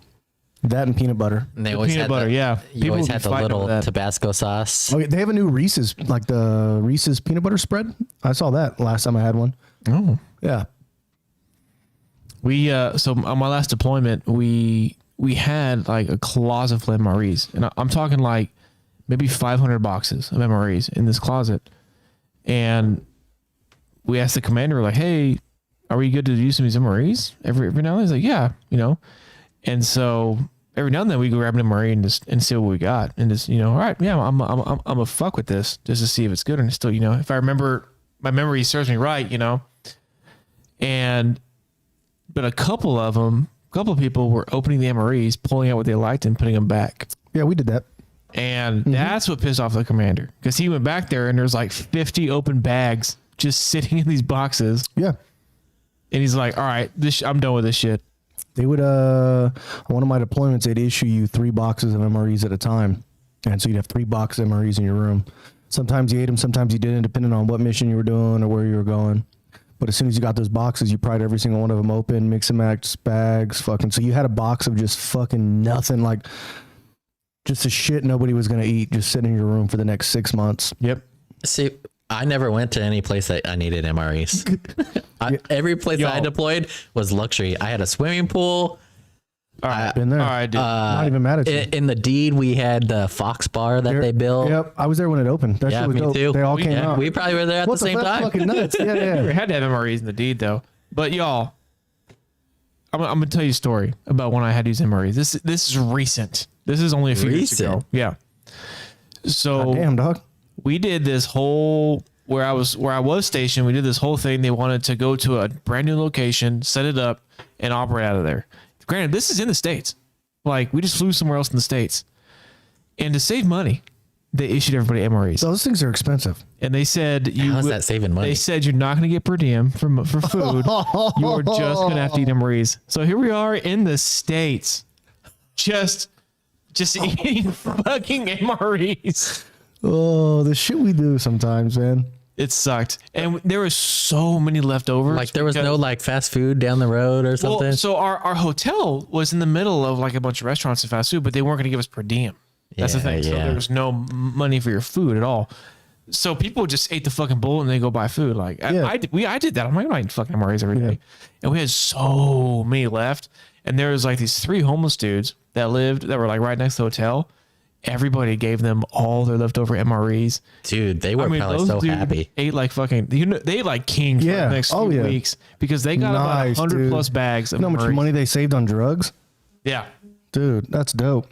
That and peanut butter. And they The always peanut had butter, yeah. You People always would had be the fighting little over that. Tabasco sauce. Oh, yeah, they have a new Reese's, like the Reese's peanut butter spread. I saw that last time I had one. Oh. Yeah. We so on my last deployment, we had like a closet full of MREs, and I'm talking like maybe 500 boxes of MREs in this closet. And we asked the commander, like, "Hey, are we good to use some of these MREs every now and then?" He's like, "Yeah, you know." And so every now and then we go grab an MRE and see what we got, and just all right, yeah, I'm a fuck with this just to see if it's good, and it's still if I remember my memory serves me right, and. But a couple of people were opening the MREs, pulling out what they liked, and putting them back. Yeah, we did that. And that's what pissed off the commander, because he went back there and there's like 50 open bags just sitting in these boxes. Yeah. And he's like, "All right, I'm done with this shit." They would, on one of my deployments, they'd issue you 3 boxes of MREs at a time. And so you'd have 3 boxes of MREs in your room. Sometimes you ate them, sometimes you didn't, depending on what mission you were doing or where you were going. But as soon as you got those boxes, you pried every single one of them open, mix and match bags, fucking. So you had a box of just fucking nothing, like just the shit nobody was going to eat, just sitting in your room for the next 6 months. Yep. See, I never went to any place that I needed MREs. Every place that I deployed was luxury. I had a swimming pool. All right. Been there. All right, dude. Not even mad at you. In the deed, we had the Fox Bar that they built. Yep, I was there when it opened. That Yeah, shit was me dope. too. They all came out. We probably were there at What the same fuck? time. Fucking nuts. Yeah, We yeah. had to have MREs in the deed though. But y'all, I'm gonna tell you a story about when I had to use MREs. This is recent. This is only a few years ago. Recent? Yeah. So Damn, dog. we did this whole where I was stationed. We did this whole thing. They wanted to go to a brand new location, set it up, and operate out of there. Granted, this is in the States. Like we just flew somewhere else in the States, and to save money, they issued everybody MREs. Those things are expensive. And they said How's that saving money? They said you're not going to get per diem for food. You're just going to have to eat MREs. So here we are in the States, just eating fucking MREs. Oh, the shit we do sometimes, man. It sucked, and there was so many leftovers. Like there was no like fast food down the road or something. Well, so our hotel was in the middle of like a bunch of restaurants and fast food, but they weren't going to give us per diem. That's the thing. So there was no money for your food at all. So people just ate the fucking bullet and they go buy food. Like I did that. I'm like, I'm not eating fucking MREs every day. And we had so many left. And there was like these 3 homeless dudes that were like right next to the hotel. Everybody gave them all their leftover MREs. Dude, they were probably those so dudes happy. Ate like fucking, they ate like king for the next few weeks because they got about 100 plus bags of You know how much MREs. money they saved on drugs? Yeah. Dude, that's dope.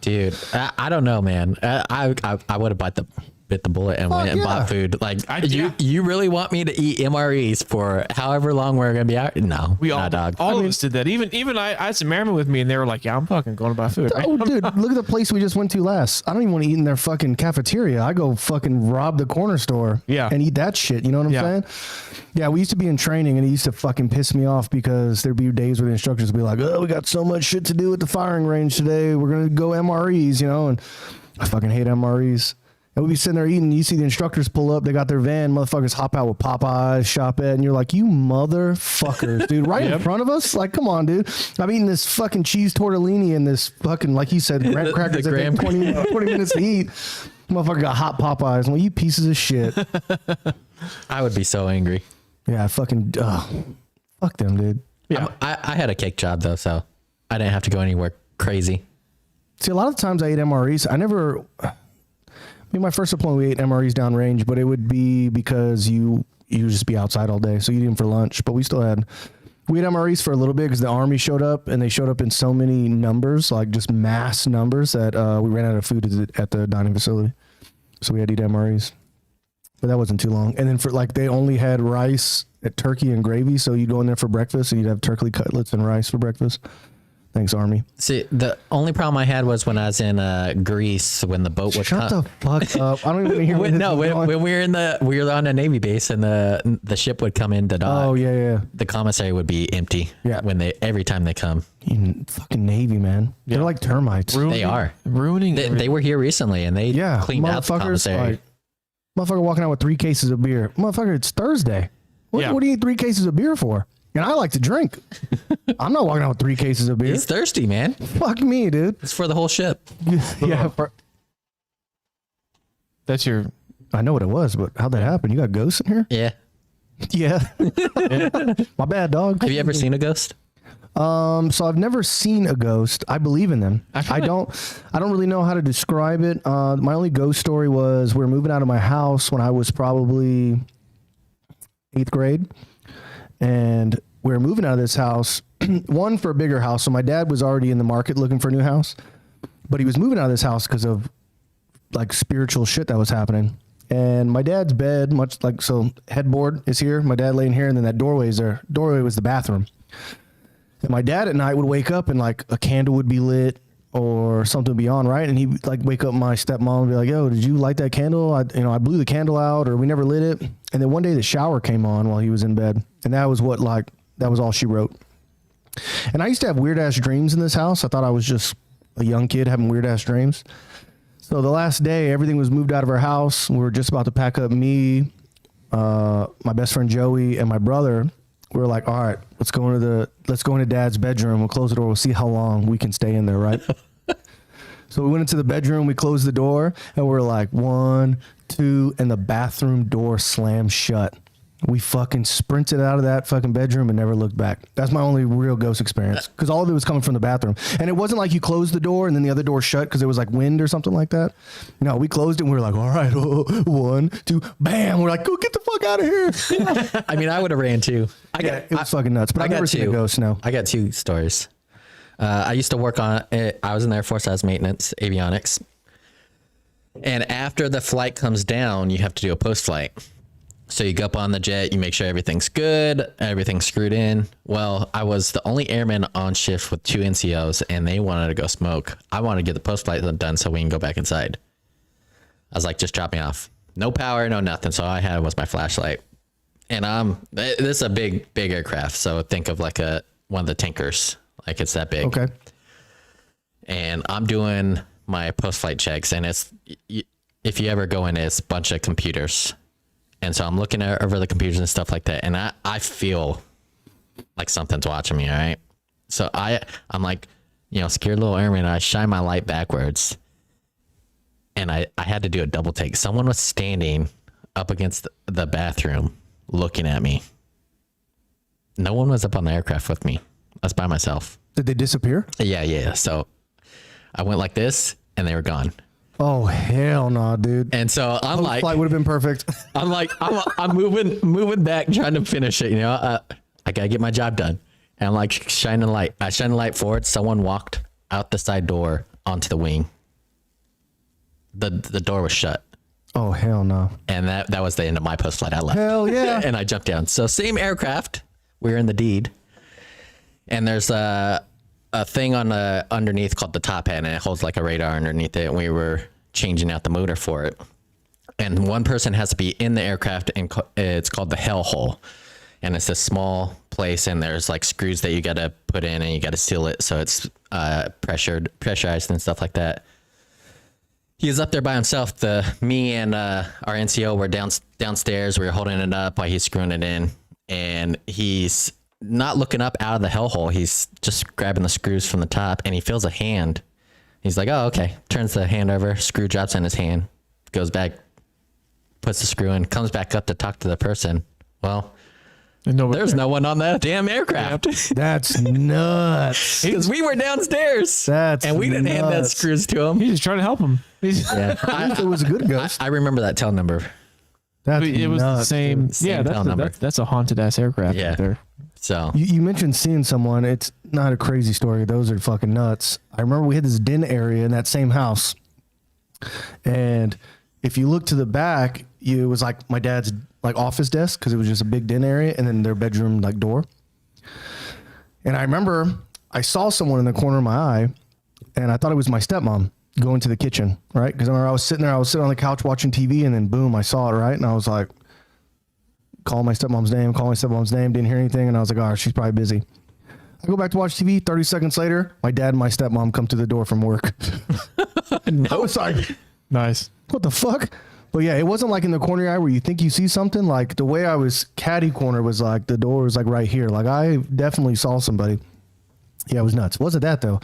Dude, I don't know, man. I would have bit the bullet and went and bought food. Like you really want me to eat MREs for however long we're gonna be out? No, We all, dog. all of us did that. Even I had some airmen with me, and they were like, "Yeah, I'm fucking going to buy food." Right? Oh, dude, look at the place we just went to last. I don't even want to eat in their fucking cafeteria. I go fucking rob the corner store and eat that shit. You know what I'm saying? Yeah, we used to be in training, and it used to fucking piss me off because there'd be days where the instructors would be like, "Oh, we got so much shit to do at the firing range today. We're going to go MREs," you know, and I fucking hate MREs. And we'd be sitting there eating, and you see the instructors pull up, they got their van, motherfuckers hop out with Popeyes, shop at, and you're like, you motherfuckers, dude, right in front of us? Like, come on, dude. I'm eating this fucking cheese tortellini and this fucking, like you said, graham crackers that take 20 minutes to eat. Motherfucker got hot Popeyes. I'm like, you pieces of shit. I would be so angry. Yeah, fucking, fuck them, dude. Yeah. I had a cake job though, so I didn't have to go anywhere crazy. See, a lot of times I ate MREs. My first deployment, we ate MREs downrange, but it would be because you just be outside all day, so you eat them for lunch. But we had MREs for a little bit because the Army showed up, and they showed up in so many numbers, like just mass numbers, that we ran out of food at the dining facility. So we had to eat MREs. But that wasn't too long. And then they only had rice, turkey, and gravy, so you'd go in there for breakfast, and you'd have turkey cutlets and rice for breakfast. Thanks, Army. See, the only problem I had was when I was in Greece when the boat would Shut the fuck up! I don't even hear. when we were on a Navy base and the ship would come into dock. Oh yeah. The commissary would be empty. Yeah. Every time they come. Fucking Navy, man. Yeah. They're like termites. They are ruining. They were here recently and they cleaned out the commissary. Motherfucker walking out with 3 cases of beer. Motherfucker, it's Thursday. What do you need 3 cases of beer for? And I like to drink. I'm not walking out with 3 cases of beer. He's thirsty, man. Fuck me, dude. It's for the whole ship. Yeah. That's your. I know what it was, but how'd that happen? You got ghosts in here? Yeah. Yeah. My bad, dog. Have you ever seen a ghost? So I've never seen a ghost. I believe in them. I don't really know how to describe it. My only ghost story was we were moving out of my house when I was probably 8th grade. And we were moving out of this house, one for a bigger house. So my dad was already in the market looking for a new house, but he was moving out of this house because of like spiritual shit that was happening. And my dad's bed, headboard is here. My dad laying here, and then that doorway is there. Doorway was the bathroom. And my dad at night would wake up and like a candle would be lit or something would be on, right? And he'd like wake up my stepmom and be like, "Yo, did you light that candle? I blew the candle out, or we never lit it." And then one day the shower came on while he was in bed, and that was all she wrote. And I used to have weird ass dreams in this house. I thought I was just a young kid having weird ass dreams. So the last day, everything was moved out of our house. We were just about to pack up, me, my best friend Joey, and my brother. We were like, all right, let's go into Dad's bedroom. We'll close the door. We'll see how long we can stay in there, right? So we went into the bedroom. We closed the door, and we're like 1, 2, and the bathroom door slammed shut. We fucking sprinted out of that fucking bedroom and never looked back. That's my only real ghost experience, because all of it was coming from the bathroom. And it wasn't like you closed the door and then the other door shut because it was like wind or something like that. No, we closed it and we were like, all right, 1, 2, bam. We're like, go get the fuck out of here. I mean, I would have ran too. It was fucking nuts. But I've never seen a ghost, no. I got 2 stories. I used to work on it. I was in the Air Force as maintenance, avionics. And after the flight comes down, you have to do a post-flight. So you go up on the jet, you make sure everything's good, everything's screwed in. Well, I was the only airman on shift with 2 NCOs, and they wanted to go smoke. I wanted to get the post-flight done so we can go back inside. I was like, just drop me off. No power, no nothing. So all I had was my flashlight. And this is a big aircraft. So think of like one of the tankers. Like it's that big. Okay. And I'm doing my post-flight checks, and if you ever go in, it's a bunch of computers. And so I'm looking over the computers and stuff like that. And I feel like something's watching me. All right. So I'm like, scared little airman. I shine my light backwards, and I had to do a double take. Someone was standing up against the bathroom looking at me. No one was up on the aircraft with me. I was by myself. Did they disappear? Yeah. So I went like this, and they were gone. Oh hell no, dude. And so I'm like, flight would have been perfect. I'm like, I'm moving back, trying to finish it. I gotta get my job done. And I'm like shining light. I shine the light forward. Someone walked out the side door onto the wing. The door was shut. Oh hell no. And that was the end of my post flight. I left. Hell yeah. And I jumped down. So same aircraft. We're in the deed. And there's a thing on underneath called the top hat, and it holds like a radar underneath it. And we were changing out the motor for it. And one person has to be in the aircraft, and it's called the hell hole. And it's a small place, and there's like screws that you got to put in, and you got to seal it so it's pressurized and stuff like that. He was up there by himself. Me and our NCO were downstairs. We were holding it up while he's screwing it in, and he's not looking up out of the hellhole. He's just grabbing the screws from the top, and he feels a hand. He's like, "Oh, okay." Turns the hand over. Screw drops in his hand. Goes back, puts the screw in. Comes back up to talk to the person. Well, there's no one on that damn aircraft. That's nuts. Because we were downstairs. And we didn't hand that screws to him. He's just trying to help him. Yeah. It was a good ghost. I remember that tail number. That's it was the nuts, same. dude. Yeah, tail number. that's a haunted ass aircraft Yeah. right there. So You mentioned seeing someone. It's not a crazy story. Those are fucking nuts. I remember we had this den area in that same house. And if you look to the back, it was like my dad's like office desk, because it was just a big den area, and then their bedroom like door. And I remember I saw someone in the corner of my eye, and I thought it was my stepmom going to the kitchen, right? Because I remember I was sitting on the couch watching TV, and then boom, I saw it, right? And I was like, call my stepmom's name, didn't hear anything, and I was like, oh, she's probably busy. I go back to watch TV. 30 seconds later, my dad and my stepmom come to the door from work. I was like, Nice. what the fuck? But yeah, it wasn't like in the corner eye where you think you see something. Like the way I was caddy corner was like the door was like right here. Like I definitely saw somebody. Yeah, it was nuts. Wasn't that though?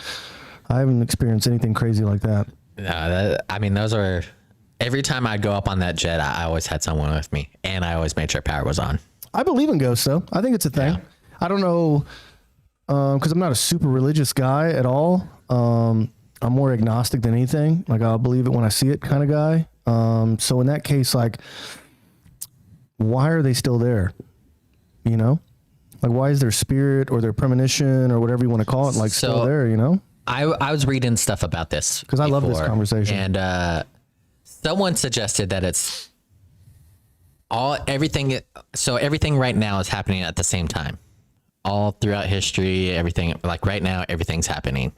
I haven't experienced anything crazy like that. those are every time I'd go up on that jet, I always had someone with me, and I always made sure power was on. I believe in ghosts though. I think it's a thing. Yeah. I don't know, because I'm not a super religious guy at all. I'm more agnostic than anything. Like I'll believe it when I see it kind of guy. So in that case, like, why are they still there? You know, like why is their spirit or their premonition or whatever you want to call it, like still there? You know, I was reading stuff about this because I love this conversation. And someone suggested that it's everything. So everything right now is happening at the same time, all throughout history. Everything, like right now, everything's happening.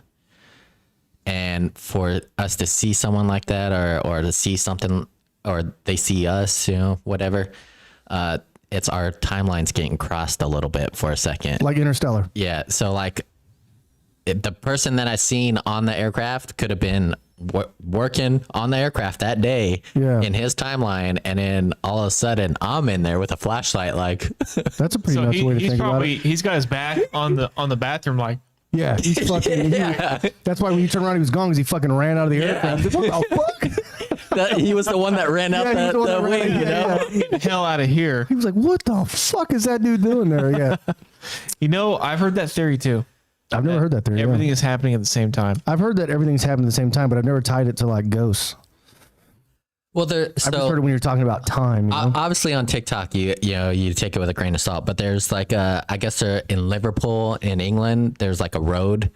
And for us to see someone like that, or to see something, or they see us, whatever, it's our timeline's getting crossed a little bit for a second. Like Interstellar. Yeah. So like the person that I seen on the aircraft could have been working on the aircraft that day in his timeline. And then all of a sudden I'm in there with a flashlight. Like that's a pretty nuts way to think about it. He's got his back on the bathroom, like, yeah, he's fucking. That's why when you turn around, he was gone because he fucking ran out of the aircraft. What the fuck? He was the one that ran out the wing, Get the hell out of here. He was like, "What the fuck is that dude doing there?" Yeah, I've heard that theory too. I've never heard that theory. Everything is happening at the same time. I've heard that everything's happening at the same time, but I've never tied it to like ghosts. Well, I've just heard it when you're talking about time. You know? Obviously on TikTok, you take it with a grain of salt. But there's like I guess in Liverpool in England, there's like a road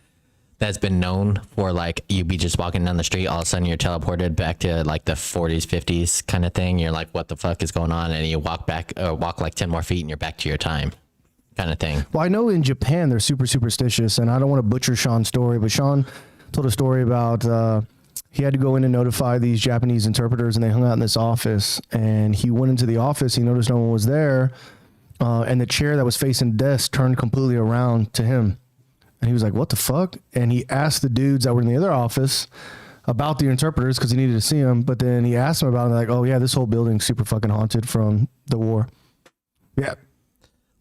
that's been known for like you be just walking down the street, all of a sudden you're teleported back to like the 40s, 50s kind of thing. You're like, what the fuck is going on? And you walk like 10 more feet, and you're back to your time, kind of thing. Well, I know in Japan they're super superstitious, and I don't want to butcher Sean's story, but Sean told a story about. he had to go in and notify these Japanese interpreters, and they hung out in this office. And he went into the office. He noticed no one was there, and the chair that was facing the desk turned completely around to him. And he was like, "What the fuck?" And he asked the dudes that were in the other office about the interpreters because he needed to see them. But then he asked them about it. Like, "Oh yeah, this whole building's super fucking haunted from the war." Yeah.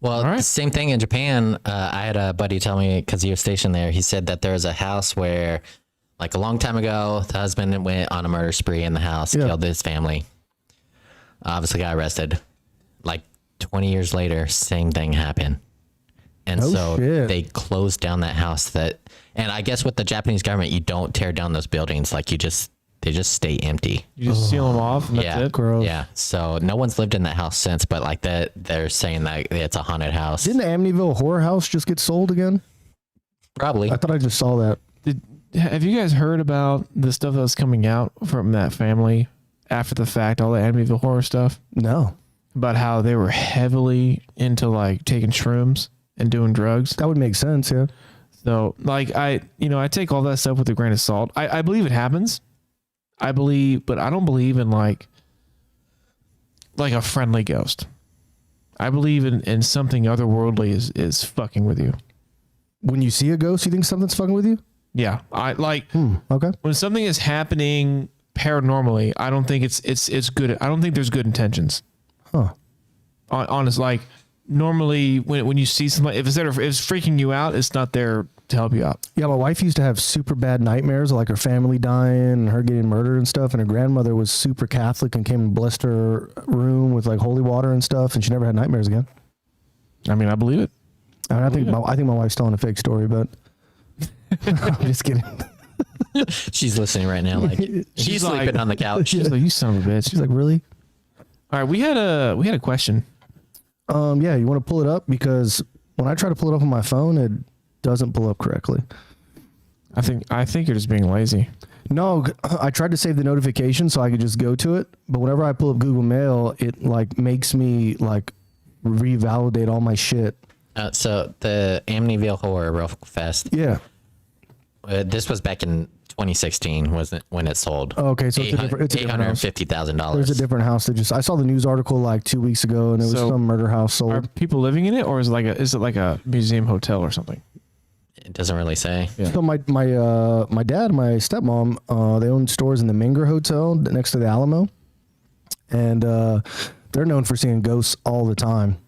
Well, same thing in Japan. I had a buddy tell me, because he was stationed there, he said that there was a house where, like a long time ago, the husband went on a murder spree in the house, killed his family. Obviously got arrested. Like 20 years later, same thing happened. And they closed down that house. And I guess with the Japanese government, you don't tear down those buildings. Like they just stay empty. You just seal them off and that's it? Gross. Yeah. So no one's lived in that house since, but like that, they're saying that it's a haunted house. Didn't the Amityville horror house just get sold again? Probably. I thought I just saw that. Have you guys heard about the stuff that was coming out from that family after the fact, all the Amityville horror stuff? No. About how they were heavily into like taking shrooms and doing drugs. That would make sense, yeah. So like I take all that stuff with a grain of salt. I believe it happens. But I don't believe in like a friendly ghost. I believe in something otherworldly is fucking with you. When you see a ghost, you think something's fucking with you? Yeah. I like okay. When something is happening paranormally, I don't think it's good. I don't think there's good intentions. Huh. Honest, like normally when you see something, if it's freaking you out, it's not there to help you out. Yeah, my wife used to have super bad nightmares, like her family dying and her getting murdered and stuff. And her grandmother was super Catholic and came and blessed her room with like holy water and stuff. And she never had nightmares again. I mean, I believe it. I mean, I think my wife's telling a fake story, but I'm just kidding. She's listening right now. Like she's sleeping on the couch. She's like, "You son of a bitch." She's like, "Really?" All right, we had a question. Yeah, you want to pull it up? Because when I try to pull it up on my phone, it doesn't pull up correctly. I think you're just being lazy. No, I tried to save the notification so I could just go to it, but whenever I pull up Google Mail, it like makes me like revalidate all my shit. So the Amityville Horror real fast. Yeah. This was back in 2016, wasn't when it sold? Oh, okay, so it's a different house. $850,000. There's a different house that I saw the news article like 2 weeks ago, and it was some murder house Are sold. people living in it, or is it like a museum hotel or something? It doesn't really say. Yeah. So my dad and my stepmom, they own stores in the Menger Hotel next to the Alamo, and they're known for seeing ghosts all the time.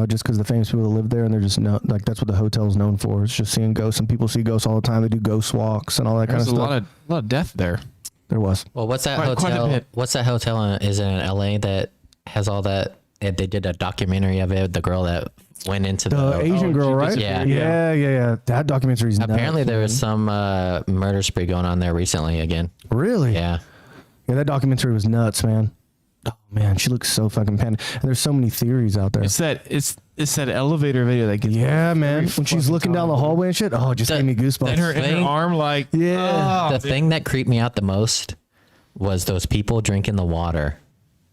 Just because the famous people that live there, and they're just like that's what the hotel's known for. It's just seeing ghosts, and people see ghosts all the time. They do ghost walks and all that kind of stuff. There's a lot of death there. There was. Well, what's that Quite a hotel? bit. What's that hotel? Is it in LA that has all that? They did a documentary of it. The girl that went into The Asian girl, she right? disappeared. Yeah. That documentary's Apparently, nuts, there was man. some murder spree going on there recently again. Really? Yeah. Yeah, that documentary was nuts, man. Oh man, she looks so fucking pan. And there's so many theories out there. It's that elevator video that gets Man. When she's looking down the hallway and shit, it just gave me goosebumps. and her arm like Yeah. The thing that creeped me out the most was those people drinking the water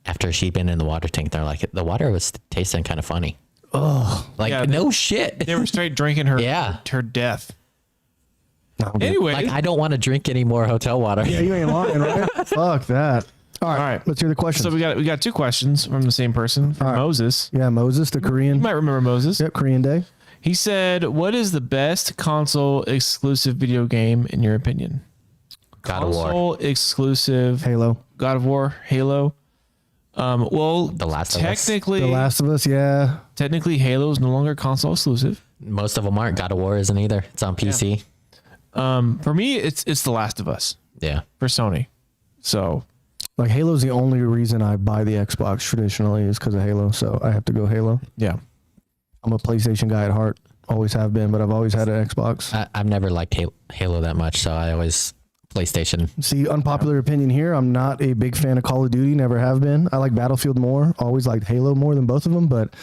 after she'd been in the water tank. They're like, the water was tasting kind of funny. Oh, Like, Yeah, no shit. they were straight drinking her her death. no, dude. Anyway, Like, I don't want to drink any more hotel water. Yeah, you ain't lying, right? Fuck that. All right, let's hear the question. so we got two questions from the same person, from Moses. Yeah, Moses, the Korean. You might remember Moses. Yep, Korean Day. He said, "What is the best console exclusive video game in your opinion?" God of War. Console exclusive. Halo. God of War, Halo. Well, The Last of Us. technically, The Last of Us, yeah. technically, Halo is no longer console exclusive. Most of them aren't. God of War isn't either. It's on PC. For me, it's The Last of Us Yeah. for Sony. So Like Halo's the only reason I buy the Xbox traditionally is because of Halo, so I have to go Halo. yeah, I'm a PlayStation guy at heart. Always have been, but I've always had an Xbox. I've never liked Halo that much, so I always PlayStation. See, unpopular opinion here. I'm not a big fan of Call of Duty. Never have been. I like Battlefield more. Always liked Halo more than both of them, but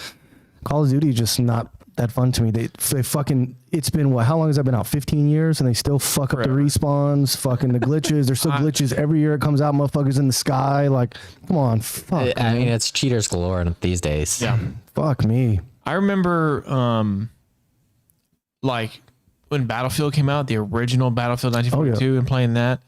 Call of Duty is just not that fun to me. They fucking. It's been what? How long has that been out? 15 years, and they still fuck up the respawns. Fucking the glitches. There's still glitches every year. It comes out, motherfuckers in the sky. Like, come on, fuck. I mean, it's cheaters galore these days. yeah. Fuck me. I remember, like when Battlefield came out, the original Battlefield 1942, and playing that.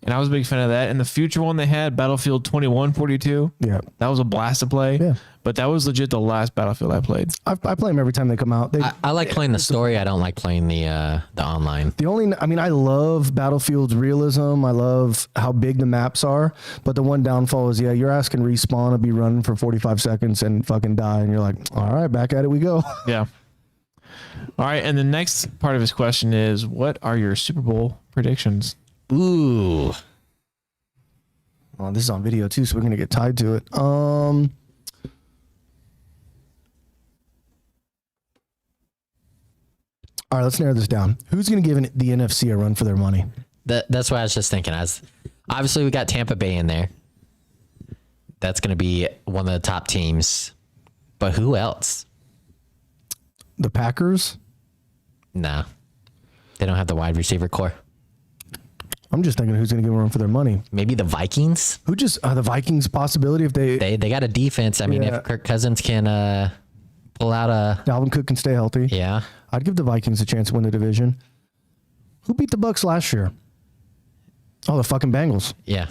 and I was a big fan of that. And the future one they had, Battlefield 2142. Yeah. That was a blast to play. Yeah. But that was legit the last Battlefield I played. I play them every time they come out. I like playing the story. I don't like playing the online. I love Battlefield's realism. I love how big the maps are. But the one downfall is, you're asking Respawn to be running for 45 seconds and fucking die. And you're like, all right, back at it we go. Yeah. All right. And the next part of his question is, what are your Super Bowl predictions? Ooh. Well, this is on video too, so we're going to get tied to it. All right, let's narrow this down. Who's going to give the NFC a run for their money? That's what I was just thinking. Obviously, we got Tampa Bay in there. That's going to be one of the top teams. But who else? The Packers? No. They don't have the wide receiver core. I'm just thinking who's going to give a run for their money. Maybe the Vikings? Who just the Vikings possibility if They got a defense. I mean, if Kirk Cousins can pull out a... Dalvin Cook can stay healthy. Yeah. I'd give the Vikings a chance to win the division. Who beat the Bucks last year? Oh, the fucking Bengals. Yeah.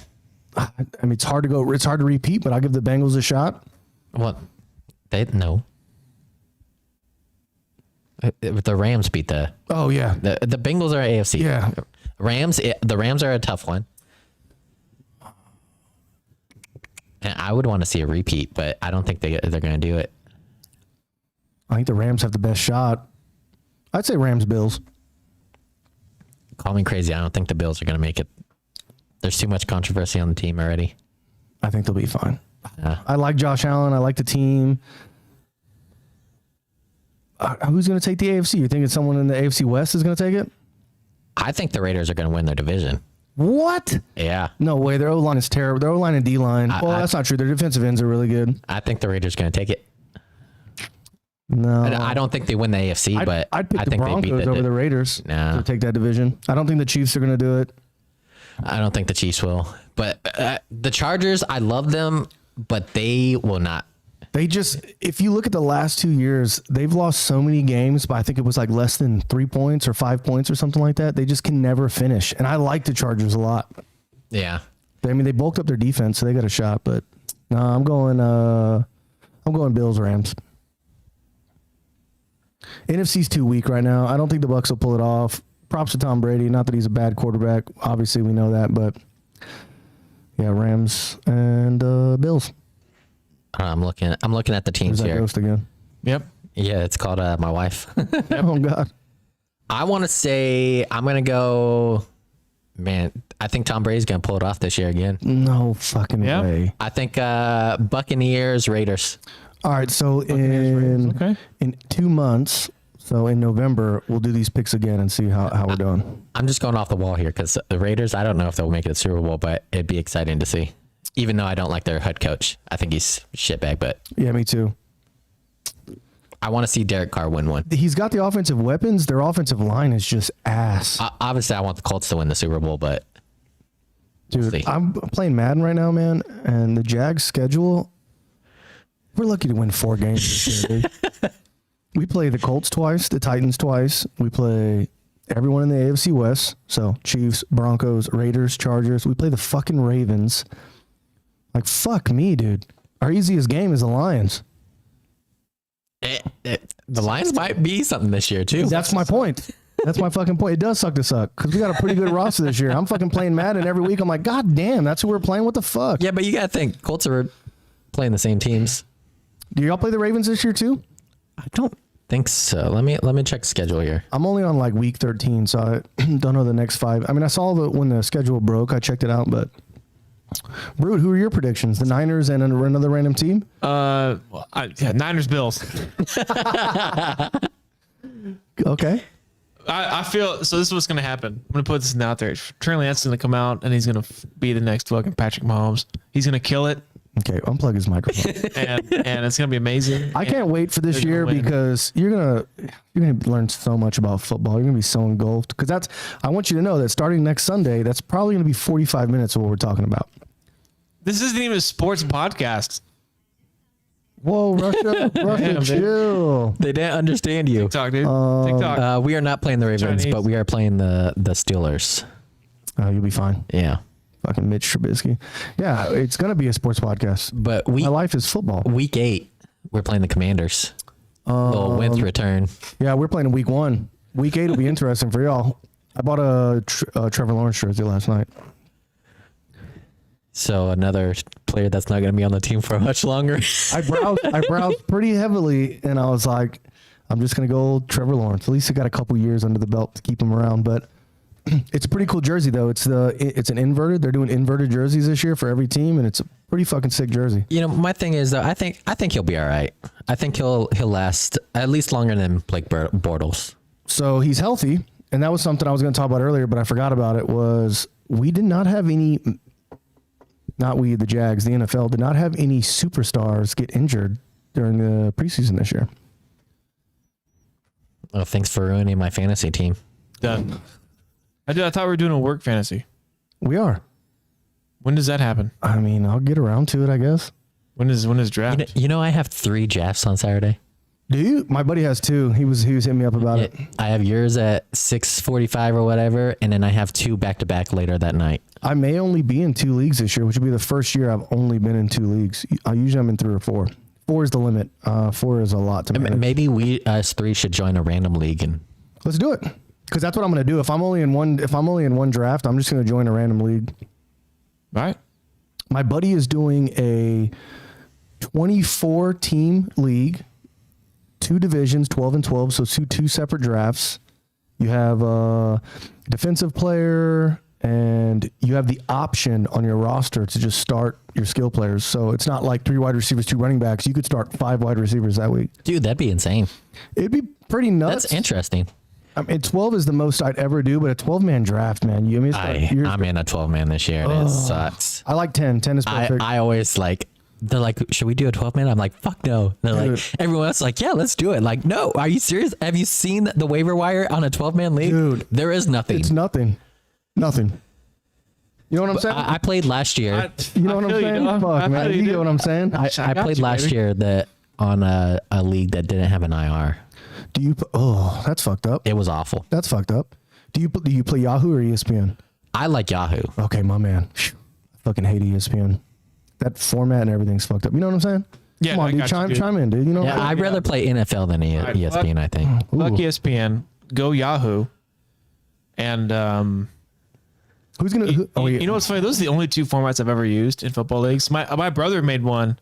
I mean, it's hard to repeat, but I'll give the Bengals a shot. Well, no. The Rams beat the... Oh, yeah. The Bengals are AFC. Yeah. The Rams are a tough one. And I would want to see a repeat, but I don't think they're going to do it. I think the Rams have the best shot. I'd say Rams-Bills. Call me crazy. I don't think the Bills are going to make it. There's too much controversy on the team already. I think they'll be fine. I like Josh Allen. I like the team. Who's going to take the AFC? You think it's someone in the AFC West is going to take it? I think the Raiders are going to win their division. What? Yeah. No way. Their O-line is terrible. Their O-line and D-line. That's not true. Their defensive ends are really good. I think the Raiders are going to take it. No. I don't think they win the AFC, but I'd pick I the think Broncos they beat over the Raiders to take that division. I don't think the Chiefs are going to do it. I don't think the Chiefs will. But the Chargers, I love them, but they will not. They just, if you look at the last 2 years, they've lost so many games, but I think it was like less than 3 points or 5 points or something like that. They just can never finish. And I like the Chargers a lot. Yeah. I mean, they bulked up their defense, so they got a shot, but no, I'm going Bills, Rams. NFC's too weak right now. I don't think the Bucs will pull it off. Props to Tom Brady. Not that he's a bad quarterback. Obviously, we know that, but yeah, Rams and Bills. I'm looking at the teams There's that here. ghost again. Yep. Yeah, it's called my wife. Oh God. I want to say I'm gonna go. Man, I think Tom Brady's gonna pull it off this year again. No fucking way. I think Buccaneers, Raiders. All right, so in 2 months, so in November, we'll do these picks again and see how we're doing. I'm just going off the wall here because the Raiders, I don't know if they'll make it to the Super Bowl, but it'd be exciting to see. Even though I don't like their head coach. I think he's shitbag, but Yeah, me too. I want to see Derek Carr win one. He's got the offensive weapons. Their offensive line is just ass. Obviously, I want the Colts to win the Super Bowl, but Dude, see. I'm playing Madden right now, man, and the Jags schedule, we're lucky to win 4 games this year, dude. We play the Colts twice, the Titans twice. We play everyone in the AFC West, so Chiefs, Broncos, Raiders, Chargers. We play the fucking Ravens. Like, fuck me, dude. Our easiest game is the Lions. The Lions might be something this year, too. That's my point. That's my fucking point. It does suck to suck because we got a pretty good roster this year. I'm fucking playing Madden every week. I'm like, God damn, that's who we're playing. What the fuck? Yeah, but you got to think, Colts are playing the same teams. Do y'all play the Ravens this year too? I don't think so. Let me check the schedule here. I'm only on like week 13, so I don't know the next 5. I mean, I saw when the schedule broke. I checked it out, but Brood, who are your predictions? The Niners and another random team? Niners, Bills. Okay. I feel so. This is what's going to happen. I'm going to put this out there. Trey Lance is going to come out and he's going to be the next fucking Patrick Mahomes. He's going to kill it. Okay, unplug his microphone. and it's going to be amazing. I can't wait for this year because you're gonna learn so much about football. You're gonna be so engulfed because I want you to know that starting next Sunday, that's probably gonna be 45 minutes of what we're talking about. This isn't even a sports podcast. Whoa, Russia, Damn, chill. They didn't understand you. TikTok, dude. TikTok. We are not playing the Ravens, Chinese. but we are playing the Steelers. You'll be fine. Yeah. Fucking Mitch Trubisky. Yeah, it's gonna be a sports podcast. But My life is football. week 8, we're playing the Commanders. Little Wentz return. Yeah, we're playing in week 1. Week 8 will be interesting for y'all. I bought a Trevor Lawrence jersey last night. So another player that's not going to be on the team for much longer. I browsed pretty heavily, and I was like, I'm just gonna go Trevor Lawrence. At least he got a couple years under the belt to keep him around. But it's a pretty cool jersey, though. It's an inverted. They're doing inverted jerseys this year for every team, and it's a pretty fucking sick jersey. You know, my thing is though, I think he'll be all right. I think he'll last at least longer than Blake Bortles. So he's healthy, and that was something I was going to talk about earlier, but I forgot about it. Was we did not have any. Not we, the Jags, the NFL did not have any superstars get injured during the preseason this year. Oh, thanks for ruining my fantasy team. Done. I thought we were doing a work fantasy. We are. When does that happen? I mean, I'll get around to it, I guess. When is draft? You know, I have 3 drafts on Saturday. Do you? My buddy has 2. He was hitting me up about it. I have yours at 6:45 or whatever, and then I have 2 back-to-back later that night. I may only be in 2 leagues this year, which will be the first year I've only been in 2 leagues. Usually I'm in 3 or 4. 4 is the limit. 4 is a lot to manage. Maybe us 3 should join a random league and Let's do it. Because that's what I'm going to do. If I'm only in one draft, I'm just going to join a random league. All right. My buddy is doing a 24 team league, 2 divisions, 12 and 12. So two separate drafts. You have a defensive player, and you have the option on your roster to just start your skill players. So it's not like 3 wide receivers, 2 running backs. You could start 5 wide receivers that week. dude, that'd be insane. It'd be pretty nuts. That's interesting. I mean, 12 is the most I'd ever do, but a 12-man draft, man. I'm in a 12-man this year, and it sucks. I like 10. 10 is perfect. I always they're like, should we do a 12-man? I'm like, fuck no. They're like, everyone else is like, yeah, let's do it. Like, no, are you serious? Have you seen the waiver wire on a 12-man league? Dude, there is nothing. It's nothing. Nothing. You know what I'm saying? I played last year. You know what I'm saying? Fuck, man. You know what I'm saying? I played last year on a league that didn't have an IR. Oh, that's fucked up. It was awful. That's fucked up. Do you play Yahoo or ESPN? I like Yahoo. Okay, my man. I fucking hate ESPN. That format and everything's fucked up. You know what I'm saying? Yeah, Come on, dude. Chime in, dude. You know. Yeah, I'd rather play NFL than ESPN. I think. Fuck ESPN. Go Yahoo. And Who's gonna? you know what's funny? Those are the only 2 formats I've ever used in football leagues. My brother made one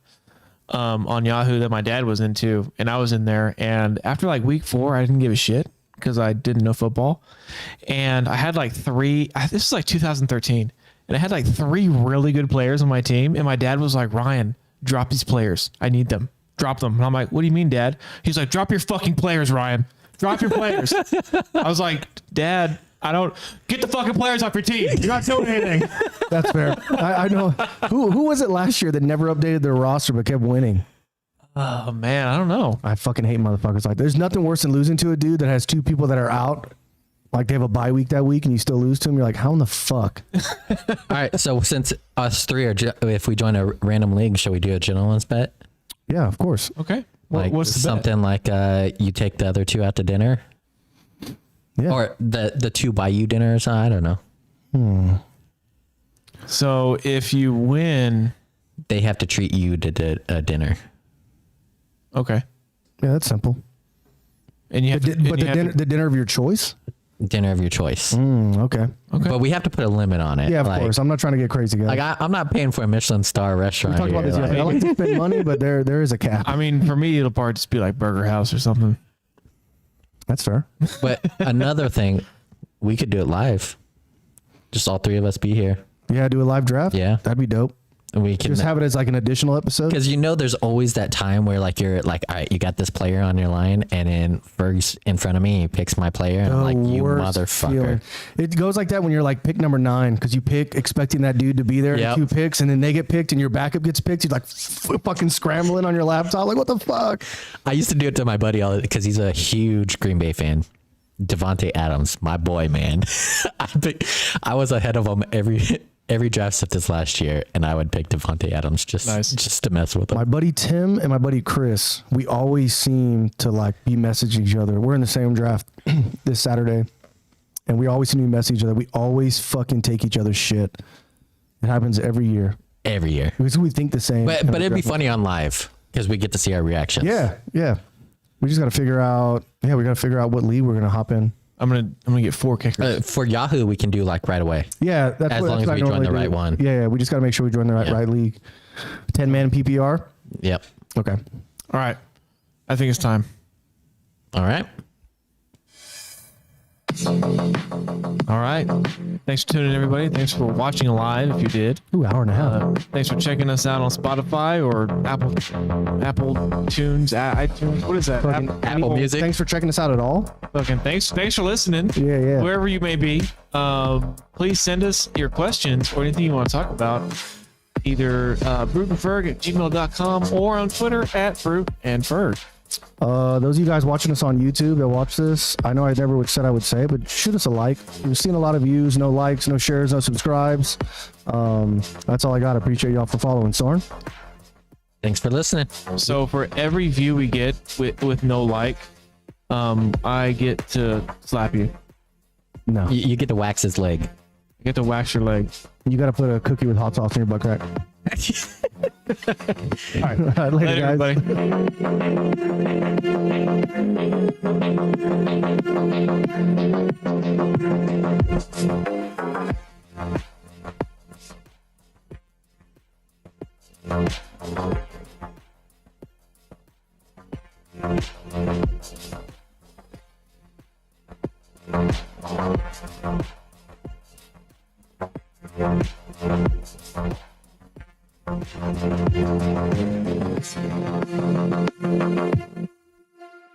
on Yahoo that my dad was into, and I was in there. And after like week 4, I didn't give a shit because I didn't know football. And I had like 3. This is like 2013, and I had like 3 really good players on my team. And my dad was like, "Ryan, drop these players. I need them. Drop them." And I'm like, "What do you mean, Dad?" He's like, "Drop your fucking players, Ryan. Drop your players." I was like, "Dad, I don't get the fucking players off your team. You're not doing anything." That's fair. I know. Who was it last year that never updated their roster but kept winning? Oh man, I don't know. I fucking hate motherfuckers like. There's nothing worse than losing to a dude that has 2 people that are out. Like they have a bye week that week and you still lose to him. You're like, how in the fuck? All right. So since us 3 are, if we join a random league, shall we do a gentleman's bet? Yeah, of course. Okay. Like What's the something like you take the other 2 out to dinner, Yeah. or the 2 buy you dinner or something. I don't know. So if you win, They have to treat you to a dinner. okay, Yeah, that's simple. and you have to, and But you have to- the dinner of your choice? Dinner of your choice. Okay. okay. But we have to put a limit on it. Yeah, of like, course. I'm not trying to get crazy, guys. Like I'm not paying for a Michelin star restaurant. Talk about here, this. like- I like to spend money, but there is a cap. I mean, for me, it'll probably just be like Burger House or something. That's fair. But another thing, we could do it live. Just all 3 of us be here. Yeah, do a live draft. Yeah. That'd be dope. And we can Just have it as like an additional episode. because there's always that time where like you're like, all right, you got this player on your line, and then Ferg's in front of me, he picks my player, and I'm like, you Worst motherfucker. feeling. It goes like that when you're like pick number 9 because you pick expecting that dude to be there Yep. in 2 picks, and then they get picked and your backup gets picked. You're like fucking scrambling on your laptop, like what the fuck? I used to do it to my buddy because he's a huge Green Bay fan. Devontae Adams, my boy, man. I was ahead of him every draft except this last year, and I would pick Devontae Adams just to mess with him. My buddy Tim and my buddy Chris, we always seem to like be messaging each other. We're in the same draft this Saturday, and we always seem to message each other. We always fucking take each other's shit. It happens every year. Every year. Because we think the same. But it'd be funny on live because we get to see our reactions. Yeah. We just got to figure out. Yeah, we got to figure out what league we're gonna hop in. I'm gonna get 4 kickers. For Yahoo, we can do like right away. Yeah, that's As what, long that's as what we I join normally the right do. one. Yeah, we just got to make sure we join the right league. 10-man PPR. Yep. Okay. All right, I think it's time. All right. All right. Thanks for tuning in, everybody. Thanks for watching live if you did. Ooh, hour and a half. Thanks for checking us out on Spotify or Apple Tunes, iTunes. What is that? Fucking Apple Music. Thanks for checking us out at all. Fucking thanks for listening. Yeah. Wherever you may be, please send us your questions or anything you want to talk about. Either bruteandferg@gmail.com or on Twitter @bruteandferg. Those of you guys watching us on YouTube that watch this, I know I never said I would say, but shoot us a like. We've seen a lot of views, no likes, no shares, no subscribes. That's all I got. I appreciate y'all for following. Soren? Thanks for listening. So for every view we get with no like, I get to slap you. No. You get to wax his leg. I get to wax your leg. You got to put a cookie with hot sauce in your butt crack. All right. Later, guys. Everybody.